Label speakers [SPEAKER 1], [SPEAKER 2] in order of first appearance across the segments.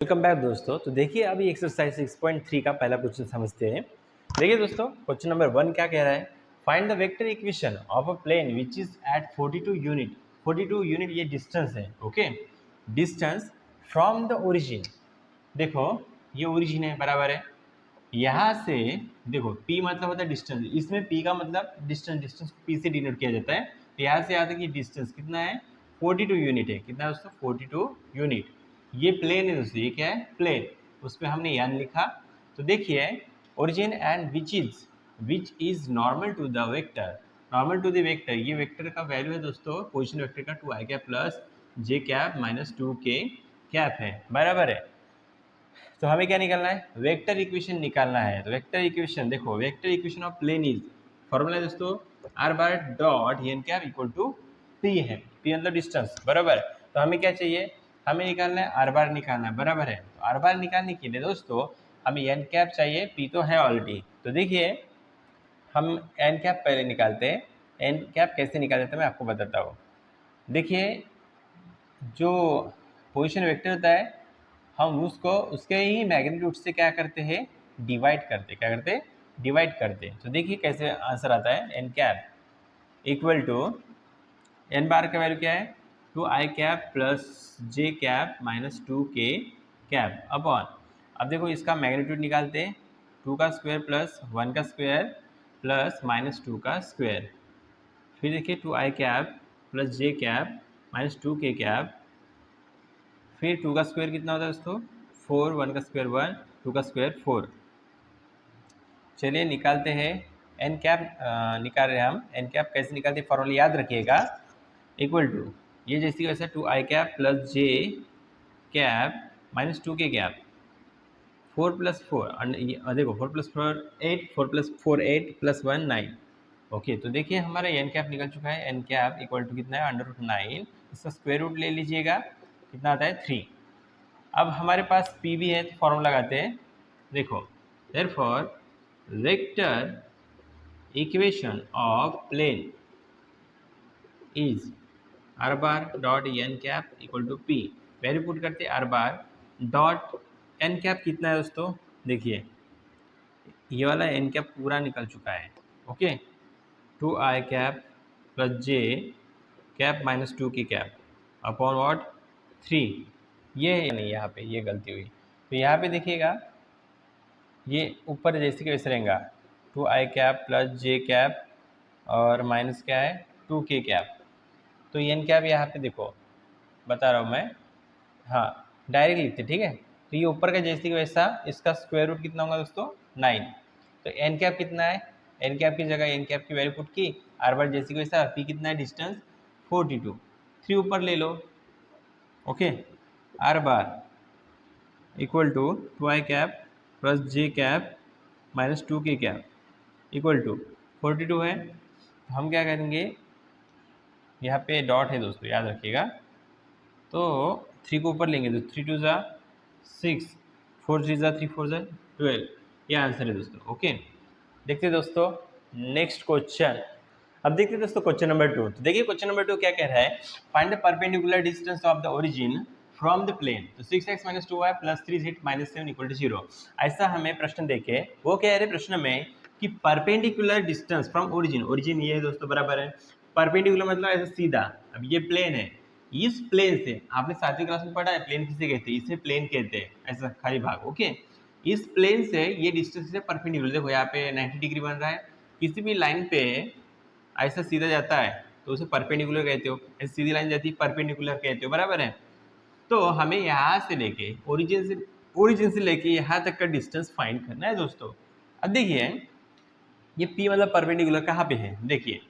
[SPEAKER 1] Welcome back दोस्तों। तो देखिए अभी एक्सरसाइज 6.3 का पहला क्वेश्चन समझते हैं। देखिए दोस्तों, क्वेश्चन नंबर 1 क्या कह रहा है? Find the vector equation of a plane which is at 42 unit. 42 unit ये डिस्टेंस है। Okay, distance from the origin. देखो ये ओरिजिन है, बराबर है। यहाँ से देखो p मतलब होता है डिस्टेंस, इसमें p का मतलब डिस्टेंस, डिस्टेंस को p से डिनोट किया जाता है। तो यहाँ से यहाँ तक ये डिस्टेंस कितना है? 42 यूनिट है। कितना है दोस्तों? 42 यूनिट। ये प्लेन है दोस्तों, ये क्या है? प्लेन। उस पर हमने यान लिखा। तो देखिए origin and which is normal to the vector, normal to the vector. ये वेक्टर का वैल्यू है दोस्तों, पोजिशन वेक्टर का 2i cap plus j cap minus 2k cap है, बराबर है। तो हमें क्या निकालना है? वेक्टर इक्वेशन निकालना है। तो वेक्टर इक्वेशन देखो, vector equation of plane is, formula है दोस्तों r bar dot N cap equal to p है। p मतलब डिस्टेंस, बराबर। तो हमें क्या चाहिए? हमें निकालना है r बार निकालना है, बराबर है। तो r बार निकालने के लिए दोस्तों हमें एन कैप चाहिए, p तो है ऑलरेडी। तो देखिए हम एन कैप पहले निकालते हैं। एन कैप कैसे निकालते हैं मैं आपको बताता हूँ। देखिए जो पोजिशन वेक्टर होता है, हम उसको उसके ही मैग्नीट्यूड से क्या करते हैं? डिवाइड करते। क्या करते? डिवाइड करते। तो देखिए कैसे आंसर आता है। N cap equal to, n bar का वैल्यू क्या है? 2i cap plus j cap minus 2k cap upon, अब देखो इसका मैग्नीट्यूड निकालते हैं। 2 का स्क्वायर प्लस 1 का स्क्वायर प्लस माइनस 2 का स्क्वायर। फिर देखिए 2i cap plus j cap minus 2k cap. फिर 2 का स्क्वायर कितना होता है दोस्तों? 4, 1 का स्क्वायर 1, 2 का स्क्वायर 4। चलिए निकालते हैं एन कैप। निकाल रहे हैं हम। एन कैप कैसे निकालते हैं? फॉर्मूला याद रखिएगा। इक्वल टू, ये जैसी वैसे 2i cap plus j cap minus 2k cap. 4 plus 4 देखो 4 प्लस 4 8, 4 प्लस 4 8 प्लस 1 9। ओके, तो देखिए हमारा एन कैप निकल चुका है। एन कैप इक्वल टू कितना है? Under root 9। इसका स्क्वायर रूट ले लीजिएगा, कितना आता है? 3। अब हमारे पास p भी है, तो फॉर्मूला लगाते हैं। देखो therefore vector equation of plane is r bar dot N cap equal to p। Value put करते हैं। r bar dot N cap कितना है दोस्तों? देखिए ये वाला एन कैप पूरा निकल चुका है। Okay, 2i cap plus j cap minus 2k cap upon what? 3। ये है नहीं, यहाँ पे ये गलती हुई। तो यहाँ पे देखिएगा ये ऊपर जैसे कि वैसे रहेगा। 2i cap plus j cap और माइनस क्या है? 2k cap. तो एन कैप यहाँ पे देखो बता रहा हूँ मैं, हाँ डायरेक्ट लिखते, ठीक है। तो ये ऊपर का जैसे कि वैसा, इसका स्क्वायर रूट कितना होगा दोस्तों? 9। तो एन कैप कितना है? एन कैप की जगह एन कैप की वैल्यू पुट की। आर बार जैसे कि वैसा, पी कितना है? डिस्टेंस 42। 3 ऊपर ले लो। Okay, r bar equal to 2i cap plus j cap minus 2k cap equal to 42 है। तो हम क्या करेंगे? यहाँ पे डॉट है दोस्तों, याद रखिएगा। तो 3 को ऊपर लेंगे तो 3 2 ज़ा 6, 4 3 ज़ा 3 4 ज़ा 12। ये आंसर है दोस्तों। ओके, देखते हैं दोस्तों नेक्स्ट क्वेश्चन। अब देखते हैं दोस्तों क्वेश्चन नंबर 2। तो देखिए क्वेश्चन नंबर 2 क्या कह रहा है? Find the perpendicular distance of the origin from the plane. तो 6x minus 2y plus 3z minus 7 equal to 0। ऐसा हमें प्रश्न देके वो कह रहे प्रश्न में कि perpendicular distance from origin, origin ये है दोस्तों, बराबर है। परपेंडिकुलर मतलब ऐसा सीधा। अब ये प्लेन है, इस प्लेन से आपने 7वीं क्लास में पढ़ा है प्लेन किसे कहते हैं? इसे प्लेन कहते हैं, ऐसा खाली भाग। ओके, इस प्लेन से ये डिस्टेंस से परपेंडिकुलर, देखो यहाँ पे 90 डिग्री बन रहा है। किसी भी लाइन पे ऐसा सीधा जाता है तो उसे परपेंडिकुलर कहते हो, ऐसी सीधी लाइन जाती है परपेंडिकुलर कहते हो, बराबर है। तो हमें यहाँ से लेके ओरिजिन से लेके यहाँ तक का डिस्टेंस फाइंड करना है दोस्तों। अब देखिए ये P मतलब परपेंडिकुलर कहाँ पे है? देखिए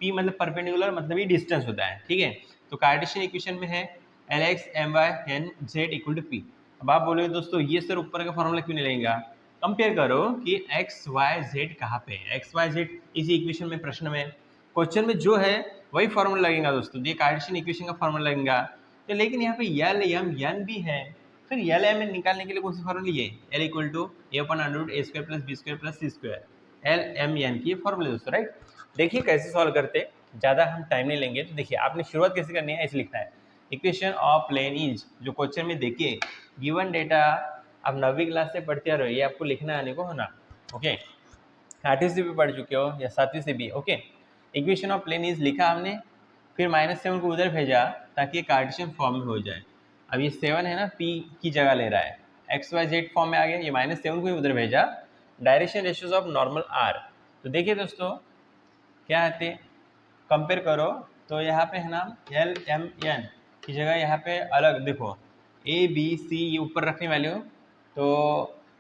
[SPEAKER 1] P मतलब परपेंडिकुलर मतलब ये डिस्टेंस होता है, ठीक है। तो कार्टेशियन इक्वेशन में है Lx My n z equal to P। अब आप बोलोगे दोस्तों ये सर ऊपर का फॉर्मूला क्यों नहीं लगेगा? कंपेयर करो कि x y z कहाँ पे है। x y z इसी इक्वेशन में, प्रश्न में, क्वेश्चन में जो है वही फॉर्मूला लगेगा दोस्तों। ये कार्टेशियन इक्वेशन का फॉर्मूला लगेगा। तो लेकिन यहाँ पे L M N भी है। फिर L M N निकालने के लिए कौन सी फॉर्मूला लिए? L इक्वल टू a अपन under root a square plus b square plus c square. L M N की फॉर्मूला दोस्तों, राइट। देखिए कैसे सॉल्व करते, ज़्यादा हम टाइम नहीं लेंगे। तो देखिए आपने शुरुआत कैसे करनी है, ऐसे लिखना है इक्वेशन ऑफ प्लेन इज, जो क्वेश्चन में देखिए गिवन डेटा, आप 9वीं क्लास से पढ़ते आ रहे हो, ये आपको लिखना आने को होना। ओके, 8वीं से भी पढ़ चुके हो या 7वीं से भी। Okay, equation of plane is लिखा हमने, फिर -7 को उधर भेजा ताकि कार्टेशियन फॉर्म में हो जाए। अब ये 7 है ना, पी की जगह ले रहा है, XYZ फॉर्म में आ गया, ये -7 को ही उधर भेजा। Direction ratios of normal are, तो देखिए दोस्तों क्या आते, कंपेयर करो तो यहाँ पे है ना LMN की जगह यहाँ पे अलग देखो ABC ये ऊपर रखने वाले हो, तो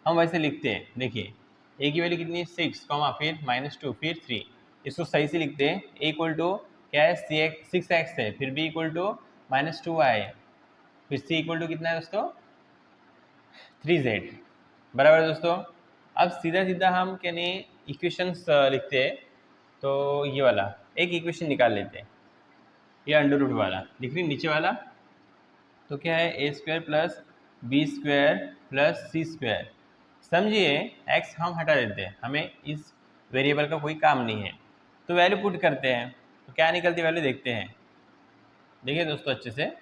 [SPEAKER 1] हम वैसे लिखते हैं। देखिए A की वैल्यू कितनी है 6, फिर -2 फिर 3, इसको सही से लिखते हैं। A इक्वल टू क्या है 6x है, फिर B इक्वल टू -2y, फिर C इक्वल टू कितना है दोस्तों 3z, बराबर है दोस्तों। अब सीधा सीधा हम क्या नहीं इक्वेशंस लिखते हैं, तो ये वाला एक इक्वेशन निकाल लेते हैं, ये अंडर रूट वाला लिख रही नीचे वाला, तो क्या है a² plus b² plus c²। समझिए x हम हटा देते हैं, हमें इस वेरिएबल का कोई काम नहीं है, तो वैल्यू पुट करते हैं, तो क्या निकलती वैल्यू देखते हैं। देखिए दोस्तों अच्छे से,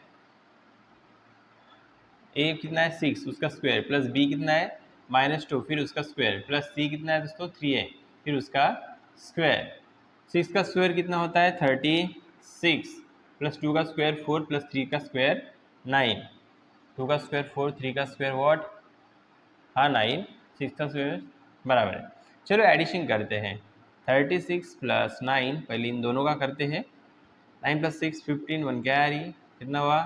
[SPEAKER 1] a कितना है 6 उसका स्क्वायर, प्लस b कितना है -2 फिर उसका स्क्वायर, प्लस c कितना है दोस्तों 3 है फिर उसका स्क्वायर। 6 का स्क्वायर कितना होता है 36, प्लस 2 का स्क्वायर 4 प्लस 3 का स्क्वायर 9, 2 का स्क्वायर 4, 3 का स्क्वायर व्हाट, हाँ 9, 6 का स्क्वायर बराबर है। चलो एडिशन करते हैं, 36 प्लस 9, पहले इन दोनों का करते हैं, 9 प्लस 6 15, 1 कैरी, कितना हुआ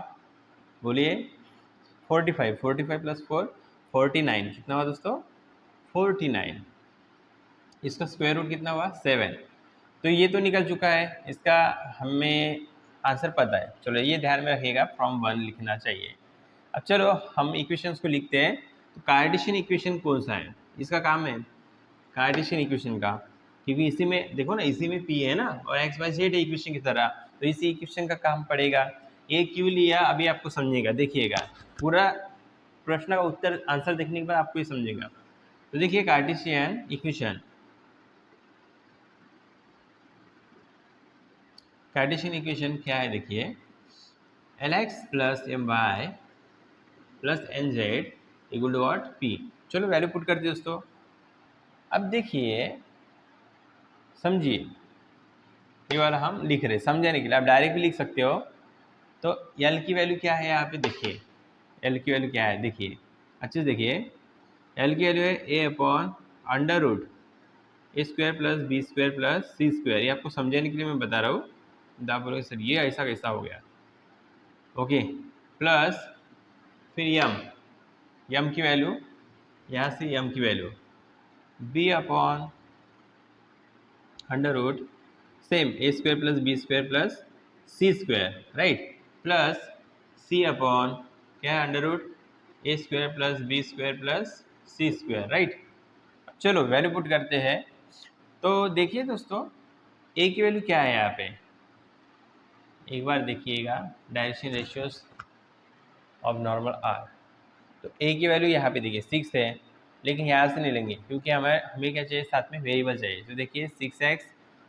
[SPEAKER 1] बोलिए 45, 45 प्लस 4 49, कितना हुआ दोस्तों 49, इसका स्क्वायर रूट कितना हुआ 7। तो ये तो निकल चुका है, इसका हमें आंसर पता है। चलो ये ध्यान में रखिएगा, फ्रॉम 1 लिखना चाहिए। अब चलो हम इक्वेशंस को लिखते हैं, तो कार्टेशियन इक्वेशन कौन सा है, इसका काम है कार्टेशियन इक्वेशन का, क्योंकि इसी में देखो ना, इसी में पी है ना और XYZ है इक्वेशन की तरह, तो इसी इक्वेशन का काम पड़ेगा। ये क्यों लिया अभी आपको समझेगा, देखिएगा पूरा प्रश्न का उत्तर आंसर देखने के बाद आपको ये समझेगा। तो देखिए कार्टेशियन इक्वेशन, कार्टेशियन इक्वेशन क्या है, देखिए Lx plus My plus NZ equal to what P। चलो वैल्यू पुट करते दोस्तों। अब देखिए समझिए, ये वाला हम लिख रहे समझाने के लिए, आप डायरेक्ट भी लिख सकते हो। तो L की वैल्यू क्या है यहाँ पे, देखिए L की वैल्यू क्या है, देखिए अच्छे से देखिए, L की वैल्यू है a/√a² plus b² plus c²। ये आपको समझाने के लिए मैं बता रहा हूँ, आप बोलोगे सर ये ऐसा कैसा हो गया, ओके। प्लस फिर यम की वैल्यू, यहाँ से यम की value b/√, same a² plus b² plus c², right, plus c/ क्या है √a² plus b² plus c², right. चलो वैल्यू पुट करते हैं, तो देखिए दोस्तों a की वैल्यू क्या है यहाँ पे, एक बार देखिएगा direction ratios of normal are. तो a की वैल्यू यहाँ पे देखिए 6 है, लेकिन यहाँ से नहीं लेंगे क्योंकि हमें क्या चाहिए, साथ में वेरिएबल चाहिए। तो देखिए 6x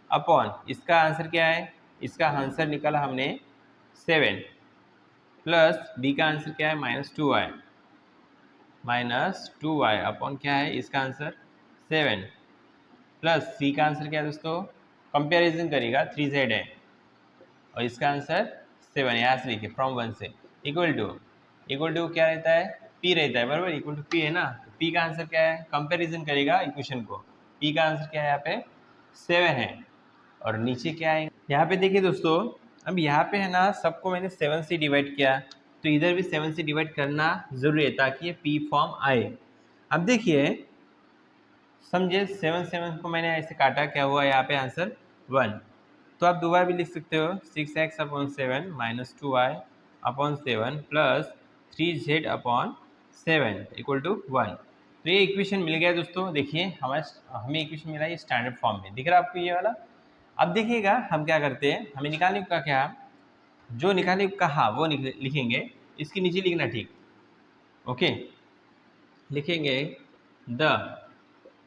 [SPEAKER 1] अपॉन, इसका आंसर क्या है, इसका आंसर निकाला हमने 7, प्लस b का आंसर क्या है -2y अपॉन क्या है इसका आंसर 7, प्लस c का आंसर क्या है दोस्तों, कंपेरिजन करिएगा 3z है और इसका आंसर 7, यहाँ से लिखिए फ्रॉम 1 से, इक्वल टू क्या रहता है p रहता है, बराबर इक्वल टू p है ना। तो p का आंसर क्या है, कंपैरिजन करेगा इक्वेशन को, p का आंसर क्या है यहाँ पे 7 है, और नीचे क्या है यहाँ पे देखिए दोस्तों। अब यहाँ पे है ना सबको मैंने 7 से डिवाइड किया, तो इधर भी 7 से डिवाइड करना जरूरी है ताकि ये p फॉर्म आए। अब देखिए समझे 7 को मैंने ऐसे काटा, क्या हुआ यहाँ पे आंसर 1। तो आप दोबारा भी लिख सकते हो 6x upon 7 -2y upon 7 plus 3z upon 7 equal to 1। तो ये इक्वेशन मिल गया दोस्तों। देखिए हमें इक्वेशन मिला है स्टैंडर्ड फॉर्म में, दिख रहा है आपको ये वाला। अब देखिएगा हम क्या करते हैं, हमें निकालने का क्या, जो निकालने को कहा वो लिखेंगे, इसके नीचे लिखना ठीक, ओके। लिखेंगे द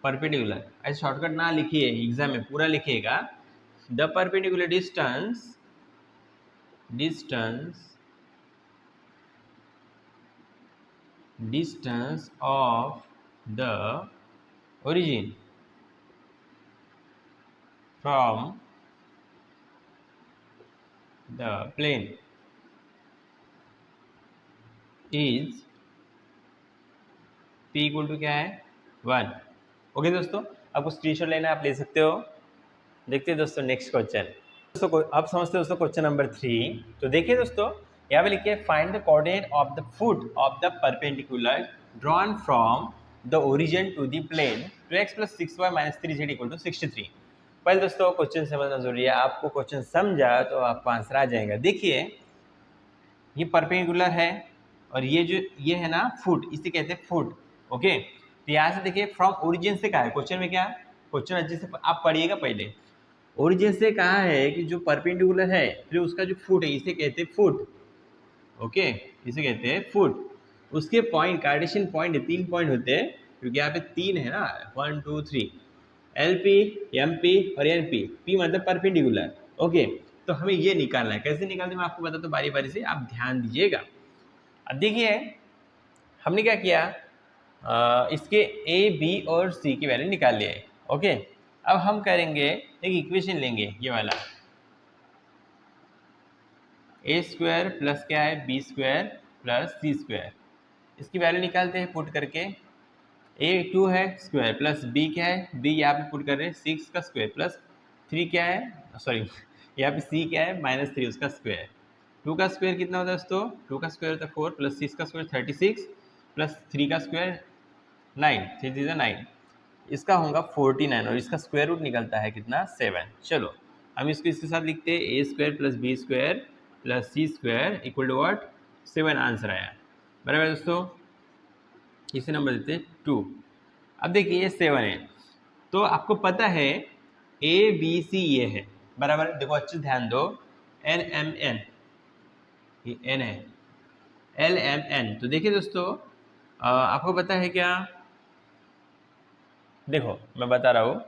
[SPEAKER 1] परपेंडिकुलर, ऐसे शॉर्टकट ना लिखिए, एग्जाम में पूरा लिखिएगा। The perpendicular distance distance of the origin from the plane is p equal to क्या है 1। ओके दोस्तों, आपको स्क्रीनशॉट लेना है, आप ले सकते हो। देखते हैं दोस्तों नेक्स्ट क्वेश्चन। दोस्तों अब समझते हैं दोस्तों क्वेश्चन नंबर 3। तो देखिए दोस्तों, यहाँ पे लिखिए find the coordinate of the foot of the perpendicular drawn from the origin to the plane 2x + 6y - 3z = 63। पहले दोस्तों क्वेश्चन समझना जरूरी है। आपको क्वेश्चन समझा तो आपको आंसर आ जाएगा। देखिए ये परपेंडिकुलर है और ये है ना फुट, इसे कहते हैं फुट। ओके, तो यहाँ से देखिए फ्रॉम ओरिजिन से कहा है क्वेश्चन में, क्या क्वेश्चन अच्छे से आप पढ़िएगा। पहले ओरिजिन से कहा है कि जो परपेंडिकुलर है फिर उसका जो फुट है इसे कहते हैं फुट। ओके, इसे कहते हैं फुट। उसके पॉइंट कार्टेशियन पॉइंट 3 पॉइंट होते हैं, क्योंकि यहाँ पे 3 है ना, 1 2 3, LP MP और NP। P मतलब परपेंडिकुलर। ओके, तो हमें ये निकालना है। कैसे निकालते हैं मैं आपको बताता हूँ बारी बारी से, आप ध्यान दीजिएगा। अब देखिए हमने क्या किया, इसके A B और C की वैल्यू निकाल लिए। ओके, अब हम करेंगे एक इक्वेशन लेंगे, ये वाला a² प्लस क्या है b² प्लस c²। इसकी वैल्यू निकालते हैं पुट करके। a2 है स्क्वायर प्लस b क्या है, b यहाँ पे पुट कर रहे हैं 6 का स्क्वायर प्लस 3 क्या है, सॉरी यहाँ पे c क्या है -3 उसका स्क्वायर। 2 का स्क्वायर कितना होता है दोस्तों, 2 का स्क्वायर होता है 4 प्लस 6 का स्क्वायर 36 प्लस 3 का स्क्वायर 9, 3 3 9, इसका होगा 49 और इसका स्क्वायर रूट निकलता है कितना 7। चलो हम इसको इसके साथ लिखते हैं a² plus b² plus c² equal to what 7 answer आया। बराबर दोस्तों, इसे नंबर देते हैं 2। अब देखिए ये 7 है, तो आपको पता है A B C ये है। बराबर, देखो अच्छे ध्यान दो, N M N, ये N है, L M N। तो देखिए दोस्तों आपको पता है क्या, देखो मैं बता रहा हूँ,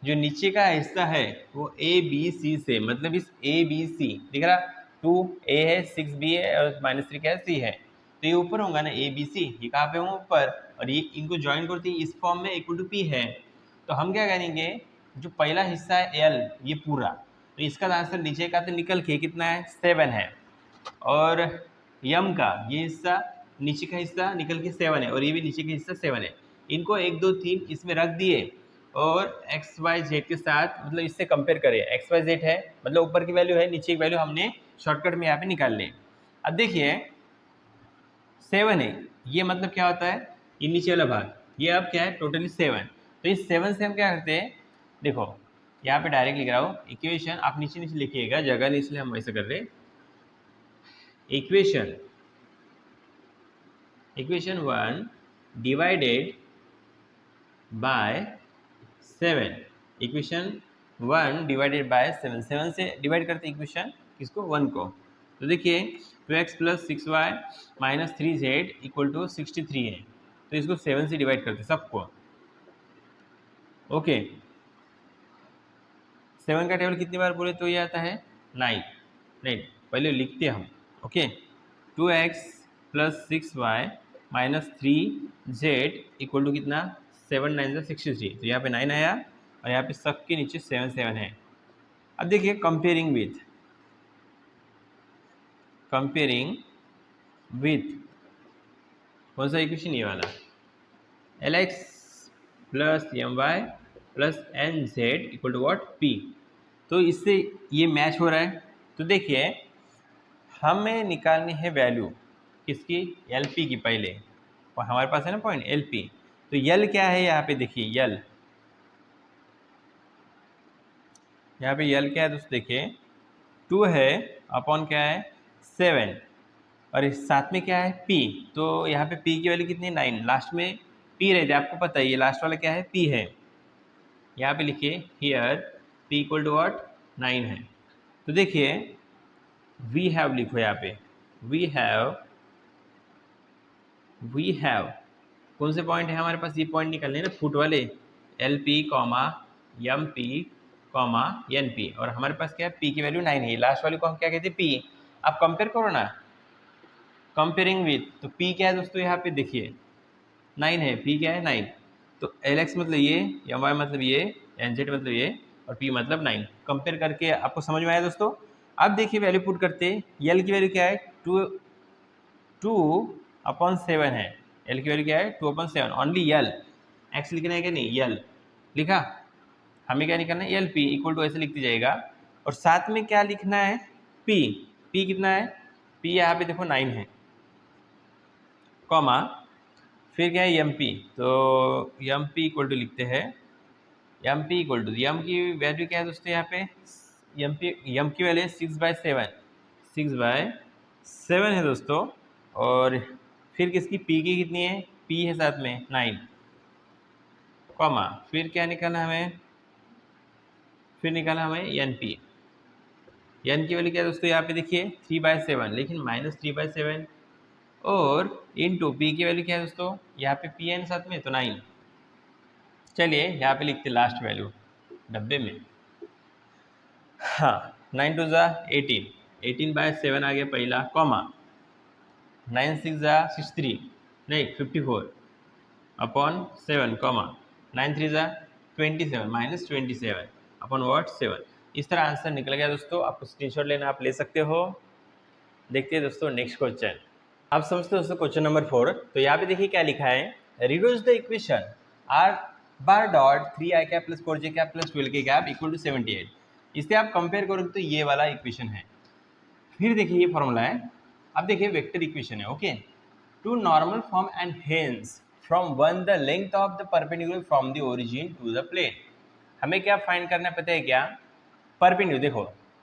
[SPEAKER 1] जो नीचे का हिस्सा है वो A B C से, मतलब इस A B C दिख रहा, 2A है 6B है और -3 क्या है C है, तो ये ऊपर होगा ना A B C, ये कहाँ पे होंगे ऊपर, और ये इनको ज्वाइन करते हैं इस फॉर्म में इक्वल टू P है। तो हम क्या करेंगे, जो पहला हिस्सा है L ये पूरा, तो इसका आंसर नीचे का तो निकल के कितना है 7 है, और यम का ये हिस्सा नीचे का हिस्सा निकल के 7 है, और ये भी नीचे का हिस्सा 7 है। इनको 1 2 3 इसमें रख दिए और XYZ के साथ, मतलब इससे कंपेयर करें, XYZ है मतलब ऊपर की वैल्यू है, नीचे की वैल्यू हमने शॉर्टकट में यहाँ पे निकाल ली। अब देखिए 7 है, ये मतलब क्या होता है, ये नीचे वाला भाग, ये अब क्या है टोटली 7। तो इस 7 से हम क्या करते हैं, देखो यहाँ पे डायरेक्ट लिख रहा हूँ इक्वेशन, आप नीचे नीचे लिखिएगा, जगह नहीं इसलिए हम ऐसा कर रहे हैं। Equation 1 divided by 7, equation 1 divided by 7, 7 से डिवाइड करते हैं इक्वेशन किसको 1 को। तो देखिए 2x + 6y - 3z = 63 है, तो इसको 7 से डिवाइड करते हैं सबको। ओके, 7 का टेबल कितनी बार बोले तो ये आता है 9, नहीं पहले लिखते हैं हम। ओके, 2x + 6y - 3z = कितना 7 9 = 63, तो यहाँ पे 9 आया और यहाँ पे सबके नीचे 7 7 है। अब देखिए कंपेयरिंग विथ कौन सा इक्वेशन, ये वाला Lx + My + Nz = what P, तो इससे ये मैच हो रहा है। तो देखिए हमें निकालनी है वैल्यू किसकी, LP की। पहले हमारे पास है ना पॉइंट LP, तो L क्या है यहाँ पे, देखिए L, यहाँ पे L क्या है दोस्तों, देखिए 2 है अपॉन क्या है 7, और इस साथ में क्या है P, तो यहाँ पे P की वैल्यू कितनी है 9, लास्ट में P रहते हैं, आपको पता है ये लास्ट वाला क्या है P है। यहाँ पे लिखिए हियर P = व्हाट 9 है। तो देखिए वी हैव लिखो यहाँ पे, वी हैव कौन से पॉइंट है हमारे पास, ये पॉइंट निकलने हैं ना फुट वाले, LP, MP, NP, और हमारे पास क्या है P की वैल्यू 9 है, लास्ट वाले को हम क्या कहते हैं P। आप कंपेयर करो ना, कंपेयरिंग विथ, तो पी क्या है दोस्तों यहाँ पे देखिए 9 है, पी क्या है 9, तो एल एक्स मतलब ये, एम वाई मतलब ये, एन जेड मतलब ये और पी मतलब 9। कंपेयर करके आपको समझ में आया दोस्तों। अब देखिए वैल्यू पुट करते, यल की वैल्यू क्या है 2/7 है, एल की वैल्यू क्या है 2/7, ओनली यल, एक्स लिखना है क्या नहीं, यल लिखा, हमें क्या निकालना है एल पी इक्वल टू ऐसे लिखते जाएगा और साथ में क्या लिखना है पी, पी कितना है, पी यहाँ पे देखो 9 है, कॉमा फिर क्या है एम पी, तो एम पी इक्वल टू लिखते हैं, M P equal to M की वैल्यू क्या है दोस्तों यहाँ पे, एम की वैल्यू 6/7, 6/7 है दोस्तों। और फिर किसकी पी की कितनी है, पी है साथ में 9, कॉमा फिर क्या निकाला हमें, फिर निकाला हमें एन पी, एन की वैल्यू क्या है दोस्तों यहाँ पे देखिए 3/7, लेकिन -3/7 और इनटू पी की वैल्यू क्या है दोस्तों, यहाँ पे पी एन साथ में तो 9। चलिए यहाँ पे लिखते लास्ट वैल्यू डब्बे में, हाँ 9 2 ज़ा 18, 18/7 आ गया पहला, कॉमा 9 6 ज़ा 63 नहीं 54 अपॉन 7, कॉमा 9 3 ज़ा 27 -27 अपॉन व्हाट 7। इस तरह आंसर निकल गया दोस्तों। आपको स्क्रीनशॉट लेना आप ले सकते हो। देखते हैं दोस्तों नेक्स्ट क्वेश्चन। आप समझते हो दोस्तों क्वेश्चन नंबर 4। तो यहाँ पे देखिए क्या लिखा है, reduce the equation R bar dot 3i cap plus 4j cap plus 12k cap equal to 78। इससे आप कंपेयर करोगे तो ये वाला इक्वेशन है। फिर देखिए ये फॉर्मूला है, अब देखिए वेक्टर इक्वेशन है, okay, to normal form and hence from one the length of the perpendicular from the origin to the plane. हमें क्या फाइंड करना है पता है क्या, परपेंडिकुलर, देखो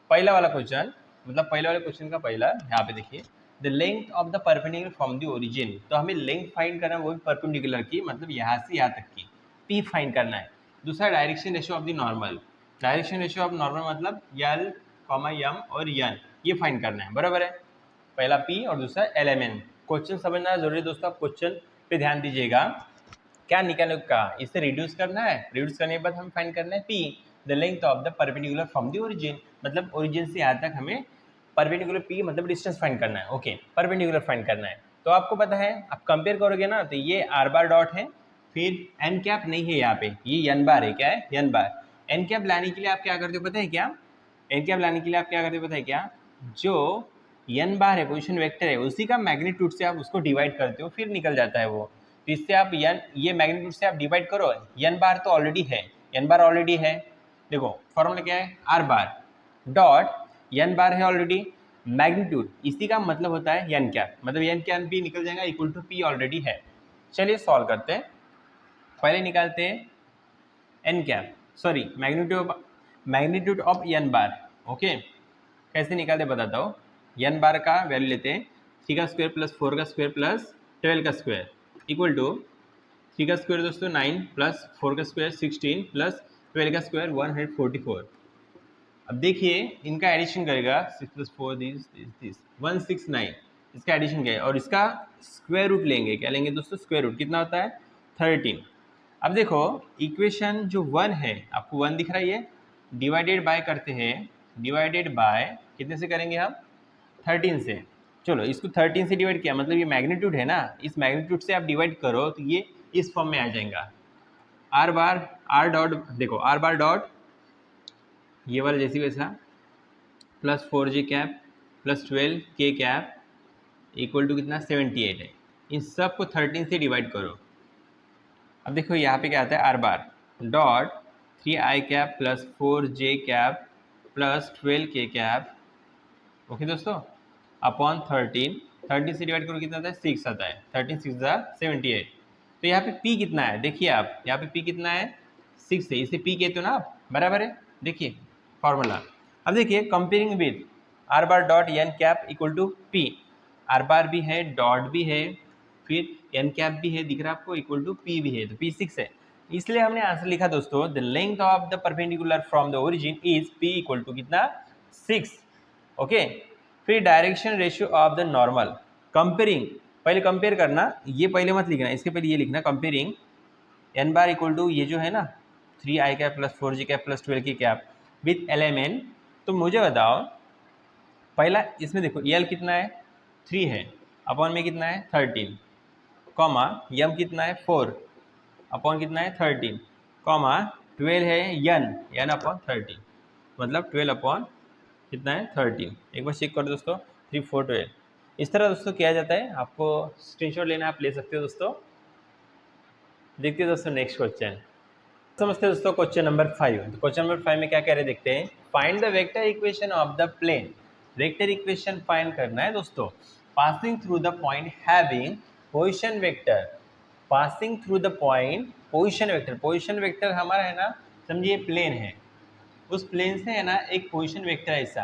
[SPEAKER 1] पहला वाला क्वेश्चन, मतलब पहले वाले क्वेश्चन का पहला यहाँ पे देखिए the length of the perpendicular from the origin, तो हमें लेंथ फाइंड करना है वो भी परपेंडिकुलर की, मतलब यहाँ से यहाँ तक की, पी फाइंड करना है। दूसरा direction ratio of the normal, direction ratio of normal मतलब यल कॉमा यम और यन, ये फाइंड करना है, बराबर है। पहला पी और दूसरा एल एम एन। क्वेश्चन समझना जरूरी है दोस्तों, आप क्वेश्चन पे ध्यान दीजिएगा। क्या निकालने का, इसे रिड्यूस करना है, रिड्यूस करने के बाद हमें फाइंड करना है P the length of the perpendicular from the origin, मतलब ओरिजिन से यहाँ तक हमें परपेंडिकुलर पी मतलब डिस्टेंस फाइंड करना है, ओके, परपेंडिकुलर फाइंड करना है। तो आपको पता है आप कंपेयर करोगे ना, तो ये आर बार डॉट है, फिर एन कैप नहीं है यहाँ पे, ये एन बार है, क्या है एन बार। एन कैप लाने के लिए आप क्या करते हो पता है क्या, एन कैप लाने के लिए आप क्या करते हो पता है क्या, जो एन बार है पोजिशन वेक्टर है उसी का मैग्नीट्यूड से आप उसको डिवाइड करते हो, फिर निकल जाता है वो। तो इससे आप एन, ये मैग्नीट्यूड से आप डिवाइड करो, एन बार तो ऑलरेडी है, एन बार ऑलरेडी है, देखो फॉर्मूला क्या है आर बार डॉट एन बार है ऑलरेडी, मैग्नीट्यूड इसी का मतलब होता है एन कैप, मतलब एन कैप भी निकल जाएगा इक्वल टू पी ऑलरेडी है। चलिए सॉल्व करते हैं, पहले निकालते हैं N cap, sorry magnitude of N bar, okay, कैसे निकालते बताता हूँ। एन बार का वैल्यू लेते हैं 3 का स्क्वायर प्लस 4 का स्क्वायर प्लस 12 का स्क्वायर इक्वल टू 3 का स्क्वायर दोस्तों 9 प्लस 4 का स्क्वायर 16 प्लस 12 का स्क्वायर 144। अब देखिए इनका एडिशन करेगा 6 प्लस 4 दिस 169, इसका एडिशन क्या है और इसका स्क्वायर रूट लेंगे, क्या लेंगे दोस्तों स्क्वायर रूट, कितना होता है 13। अब देखो इक्वेशन जो 1 है, आपको 1 दिख रहा है, ये डिवाइडेड बाय करते हैं, डिवाइडेड बाय कितने से करेंगे हम 13 से। चलो इसको 13 से डिवाइड किया, मतलब ये मैग्नीट्यूड है ना, इस मैग्नीट्यूड से आप डिवाइड करो तो ये इस फॉर्म में आ जाएगा। आर बार आर डॉट, देखो आर बार डॉट ये वाला जैसी वैसा plus 4j cap plus 12k cap equal to कितना 78 है। इन सब को 13 से डिवाइड करो। अब देखो यहाँ पे क्या आता है are bar dot 3i cap plus 4j cap plus 12k cap, okay दोस्तों, अपॉन 13 से डिवाइड करो कितना आता है 6 आता है, 13 6 78। तो यहाँ पे p कितना है देखिए आप, यहाँ पे p कितना है 6 है, इसे p कहते हो ना आप, बराबर है। देखिए फॉर्मूला, अब देखिए comparing with R bar dot N cap equal to P, R bar भी है डॉट भी है फिर एन कैप भी है, दिख रहा है आपको, इक्वल टू पी भी है, तो p 6 है, इसलिए हमने आंसर लिखा दोस्तों the length of the perpendicular from the origin is p equal to कितना 6, ओके। फिर direction ratio of the normal, comparing, पहले कंपेयर करना, ये पहले मत लिखना, इसके पहले ये लिखना comparing N bar equal to ये जो है ना 3i cap plus 4j cap plus 12k cap with L M N. तो मुझे बताओ पहला इसमें देखो एल कितना है 3 है, अपॉन में कितना है 13, कॉमा यम कितना है 4 अपॉन कितना है 13, कॉमा 12 है यन अपॉन 13, मतलब 12 अपॉन कितना है 13। एक बार चेक करो दोस्तों, 3 4 12। इस तरह दोस्तों किया जाता है। आपको स्क्रीनशॉट लेना आप ले सकते हो दोस्तों। देखते हैं दोस्तों नेक्स्ट क्वेश्चन। समझते हैं दोस्तों क्वेश्चन नंबर 5। तो क्वेश्चन नंबर 5 में क्या कह रहे हैं देखते हैं। Find the vector equation of the plane. Vector equation find करना है दोस्तों। Passing through the point having position vector. Passing through the point position vector. Position vector हमारा है ना, समझिए प्लेन है, उस प्लेन से है ना एक पोजीशन वेक्टर ऐसा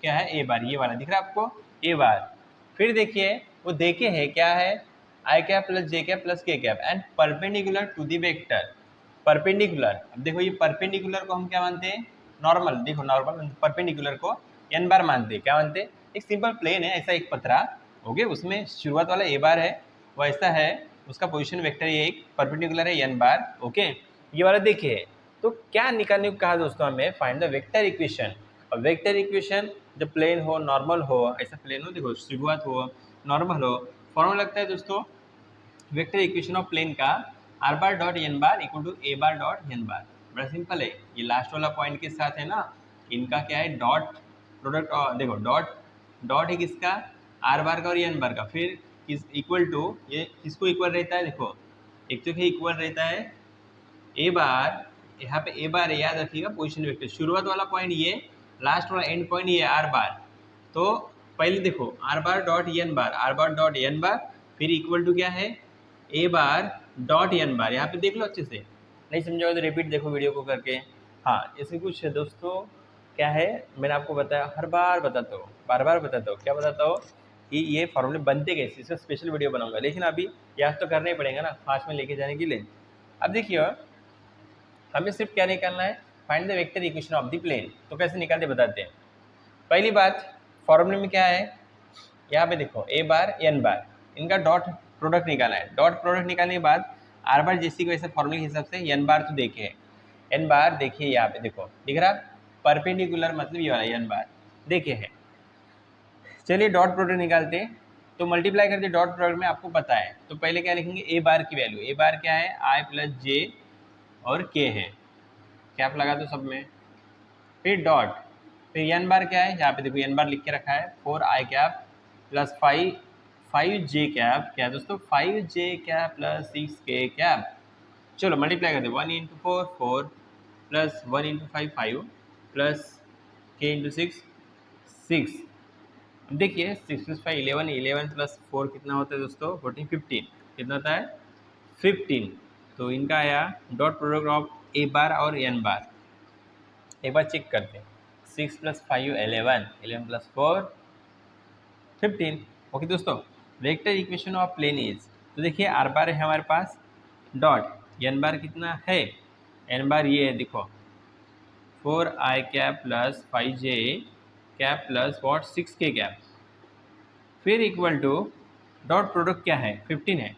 [SPEAKER 1] क्या है ए बार, ये वाला दिख रहा है आपको ए बार। फिर देखिए वो देखे है क्या है I cap plus J cap plus K cap and perpendicular to the vector. Perpendicular, अब देखो ये परपेंडिकुलर को हम क्या मानते हैं, नॉर्मल। देखो नॉर्मल परपेंडिकुलर को एन बार मानते हैं, क्या मानते हैं, एक सिंपल प्लेन है ऐसा एक पतरा, ओके, उसमें शुरुआत वाला ए बार है, वो ऐसा है, उसका पोजीशन वेक्टर ये एक परपेंडिकुलर है एन बार, ओके। ये वाला देखिए तो क्या निकालने को कहा दोस्तों हमें, फाइंड द वेक्टर इक्वेशन। और वेक्टर इक्वेशन जब प्लेन हो, नॉर्मल हो, ऐसा प्लेन हो, देखो शुरुआत हो, नॉर्मल हो, फॉर्मूला लगता है दोस्तों वेक्टर इक्वेशन ऑफ प्लेन का r bar dot N bar equal to A bar dot N bar. बड़ा सिंपल है, ये लास्ट वाला पॉइंट के साथ है ना, इनका क्या है डॉट प्रोडक्ट, देखो डॉट डॉट है किसका, आर बार का और एन बार का, फिर इस इक्वल टू ये किसको इक्वल रहता है, देखो एक तो इक्वल रहता है ए बार, यहाँ पे ए बार है, याद रखिएगा पोजीशन वेक्टर, शुरुआत वाला पॉइंट ये, लास्ट वाला एंड पॉइंट ये आर बार। तो पहले देखो are bar dot N bar, are bar dot N bar, फिर इक्वल टू क्या है ए बार डॉट एन बार। यहाँ पे देख लो अच्छे से, नहीं समझोगे तो रिपीट देखो वीडियो को करके। हाँ ऐसे कुछ है दोस्तों, क्या है मैंने आपको बताया, हर बार बताता हूँ, बार बार बताता हूँ, क्या बताता हूँ कि ये फॉर्मूले बनते कैसे, इसका स्पेशल वीडियो बनाऊंगा, लेकिन अभी याद तो करना ही पड़ेगा ना फास्ट में लेके जाने के लिए। अब देखिए हमें सिर्फ क्या निकालना है, find the vector equation of the plane. तो कैसे निकालते बताते हैं। पहली बात फॉर्मूले में क्या है, यहाँ पे देखो ए बार एन बार, इनका डॉट प्रोडक्ट निकालना है। डॉट प्रोडक्ट निकालने के बाद आर बार जैसी को वैसे फॉर्मूले के हिसाब से एन बार तो देखे, एन बार देखिए यहाँ पे देखो दिख रहा परपेंडिकुलर, मतलब ये वाला एन बार देखे है। चलिए डॉट प्रोडक्ट निकालते हैं, तो मल्टीप्लाई करते डॉट प्रोडक्ट में, आपको पता है तो पहले क्या लिखेंगे ए बार की वैल्यू, ए बार क्या है आई प्लस जे और के है, कैप लगा दो सब में, फिर डॉट, फिर एन बार क्या है, यहाँ पे देखो एन बार लिख के रखा है 4 i cap plus 5 j cap, क्या है दोस्तों 5 j cap plus 6 k cap. चलो मल्टीप्लाई करते 1 इंटू 4 4 प्लस 1 इंटू 5 5 प्लस के इंटू 6 6। देखिए 6 प्लस 5 11, 11 प्लस 4 कितना होता है दोस्तों 14 15, कितना होता है 15। तो इनका आया dot product of A bar और एन बार। एक बार चेक करते हैं, 6 प्लस 5 11, 11 प्लस 4 15। ओके दोस्तों, vector equation of plane is, तो देखिए आर बार है हमारे पास, डॉट एन बार कितना है, एन बार ये है देखो 4 i cap plus 5 j cap plus what 6 k cap, फिर इक्वल टू डॉट प्रोडक्ट क्या है 15 है।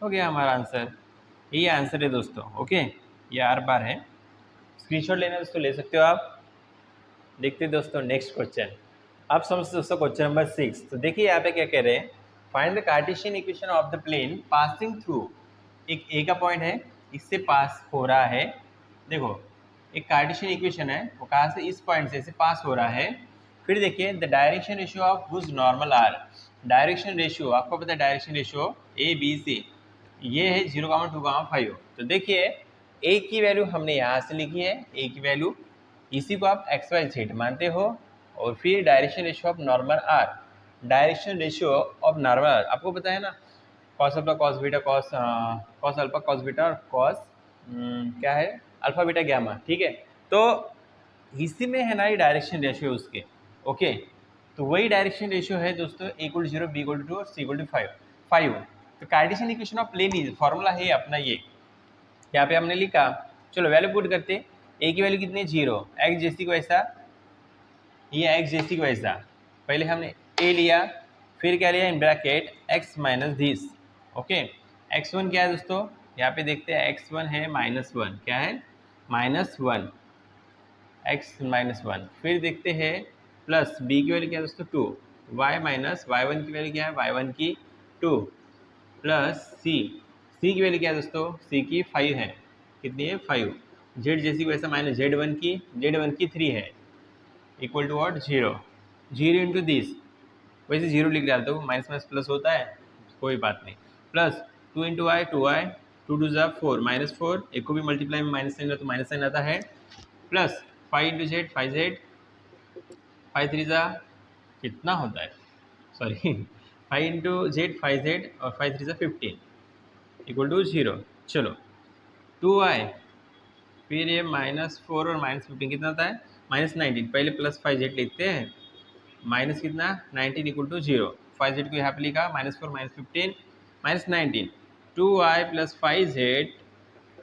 [SPEAKER 1] हो गया हमारा आंसर, ये आंसर है दोस्तों। ओके ये आर बार है, स्क्रीनशॉट लेना दोस्तों ले सकते हो आप। देखते हैं दोस्तों नेक्स्ट क्वेश्चन। आप समझते दोस्तों क्वेश्चन नंबर 6। तो देखिए यहाँ पे क्या कह रहे हैं, find the Cartesian equation of the plane passing through, एक ए का पॉइंट है इससे पास हो रहा है, देखो एक कार्टेशियन इक्वेशन है, वो कहाँ से इस पॉइंट से इसे पास हो रहा है। फिर देखिए the direction ratio of whose normal are, direction ratio आपको पता है direction ratio A B C, ये है 0,2,5। तो देखिए ए की वैल्यू हमने यहाँ से लिखी है, ए की वैल्यू, इसी को आप एक्स वाई जेड मानते हो, और फिर direction ratio of normal are, direction ratio of normal are आपको पता है ना, cos alpha cos beta cos alpha cos beta और कॉस क्या है अल्फा बीटा गैमा, ठीक है। तो इसी में है ना ये डायरेक्शन रेशियो उसके, ओके। तो वही डायरेक्शन रेशियो है दोस्तों, a equal to 0, b equal to 2 और सी इक्वल टू 5। तो Cartesian equation of plane is, formula है अपना ये, यहाँ पे हमने लिखा। चलो वैल्यू पुट करते, ए की वैल्यू कितनी 0, एक्स जैसी को ऐसा, ये एक्स जैसी को ऐसा, पहले हमने ए लिया, फिर क्या लिया in bracket x minus this, okay. x1 क्या है दोस्तों, यहाँ पे देखते हैं x1 है -1, क्या है -1, x -1, फिर देखते हैं प्लस b की वैल्यू क्या है दोस्तों 2, y माइनस y1 की वैल्यू क्या है y1 की 2 प्लस सी, सी की वैल्यू क्या है दोस्तों, सी की 5 है, कितनी है 5, जेड जैसी को ऐसा माइनस जेड वन की 3 है, equal to what 0, 0 into this, वैसे 0 लिख डालते हो, माइनस माइनस प्लस होता है, कोई बात नहीं, plus 2 into I, 2i, 2 to ज़ा 4, -4, एक को भी मल्टीप्लाई में माइनस साइन तो माइनस साइन आता है, प्लस 5 इंटू जेड, 5z, 5 3 ज़ा कितना होता है, सॉरी 5 इंटू जेड 5z और 5 3 ज़ा 15, इक्वल टू 0, चलो 2i, फिर ये -4 और -15 कितना आता है, -19, पहले प्लस 5z लिखते हैं, माइनस कितना 19 इक्वल टू 0, 5z को यहाँ पे लिखा -4 -15 -19, 2i plus 5z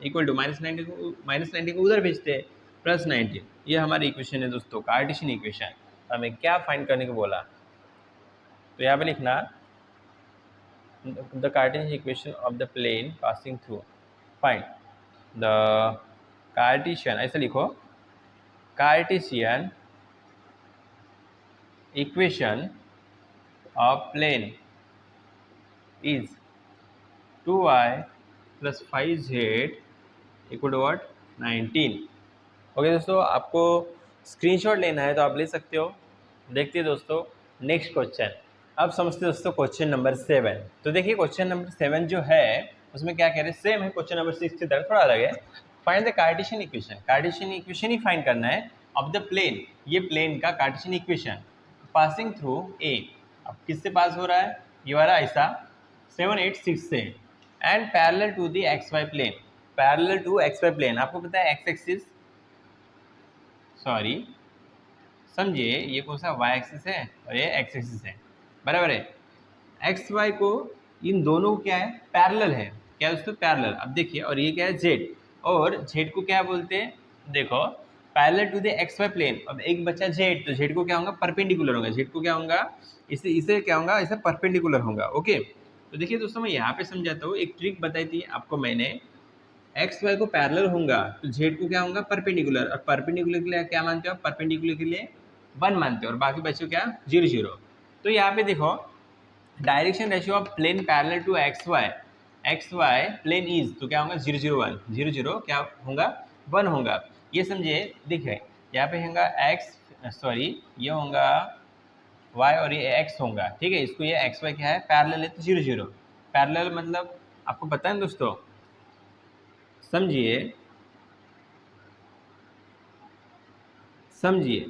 [SPEAKER 1] equal to -19 को उधर भेजते हैं, प्लस 19, ये हमारी इक्वेशन है दोस्तों, कार्टेशियन इक्वेशन। हमें क्या फाइंड करने को बोला, तो यहाँ पे लिखना the Cartesian equation of the plane passing through, find the Cartesian, ऐसे लिखो, Cartesian equation of plane is 2i plus 5z equal to what 19। Okay दोस्तों, आपको स्क्रीनशॉट लेना है तो आप ले सकते हो। देखते हैं दोस्तों नेक्स्ट क्वेश्चन। अब समझते हैं दोस्तों क्वेश्चन नंबर 7। तो देखिए क्वेश्चन नंबर 7 जो है उसमें क्या कह रहे हैं, सेम है क्वेश्चन नंबर 6 से थोड़ा अलग है। Find the Cartesian equation, Cartesian equation he find करना है ऑफ द प्लेन, ये प्लेन का Cartesian equation passing through a. अब किससे पास हो रहा है, ये वाला ऐसा 7 8 6 से, and parallel to the X Y plane, parallel to X Y plane. आपको पता है एक्स एक्सिस, सॉरी समझिए ये कौन सा वाई एक्सिस है और ये एक्स एक्सिस है, बराबर है। एक्स वाई को इन दोनों को क्या है, पैरेलल है, क्या दोस्तों पैरेलल। अब देखिए, और ये क्या है जेड, और जेड को क्या बोलते हैं, देखो parallel to the X Y plane. अब एक बच्चा जेड, तो जेड को क्या होगा, परपेंडिकुलर होगा, जेड को क्या होगा, इसे क्या होगा, इसे परपेंडिकुलर होगा। ओके, तो देखिए दोस्तों मैं यहाँ पे समझाता हूँ, एक ट्रिक बताई थी आपको मैंने, एक्स वाई को पैरेलल होगा तो जेड को क्या होगा, परपेंडिकुलर, और परपेंडिकुलर के लिए क्या मानते हो, परपेंडिकुलर के लिए 1 मानते हो, और बाकी बच्चों क्या 0 0। तो यहाँ पे देखो direction ratio of plane parallel to X Y plane is, तो क्या होगा 0 0 1, 0 0 क्या होगा 1 होगा, ये समझिए। देखिए यहाँ पे होगा एक्स, सॉरी ये होगा y और ये x होगा, ठीक है। इसको ये एक्स वाई क्या है, पैरेलल है तो 0 0, पैरेलल मतलब आपको पता है दोस्तों, समझिए समझिए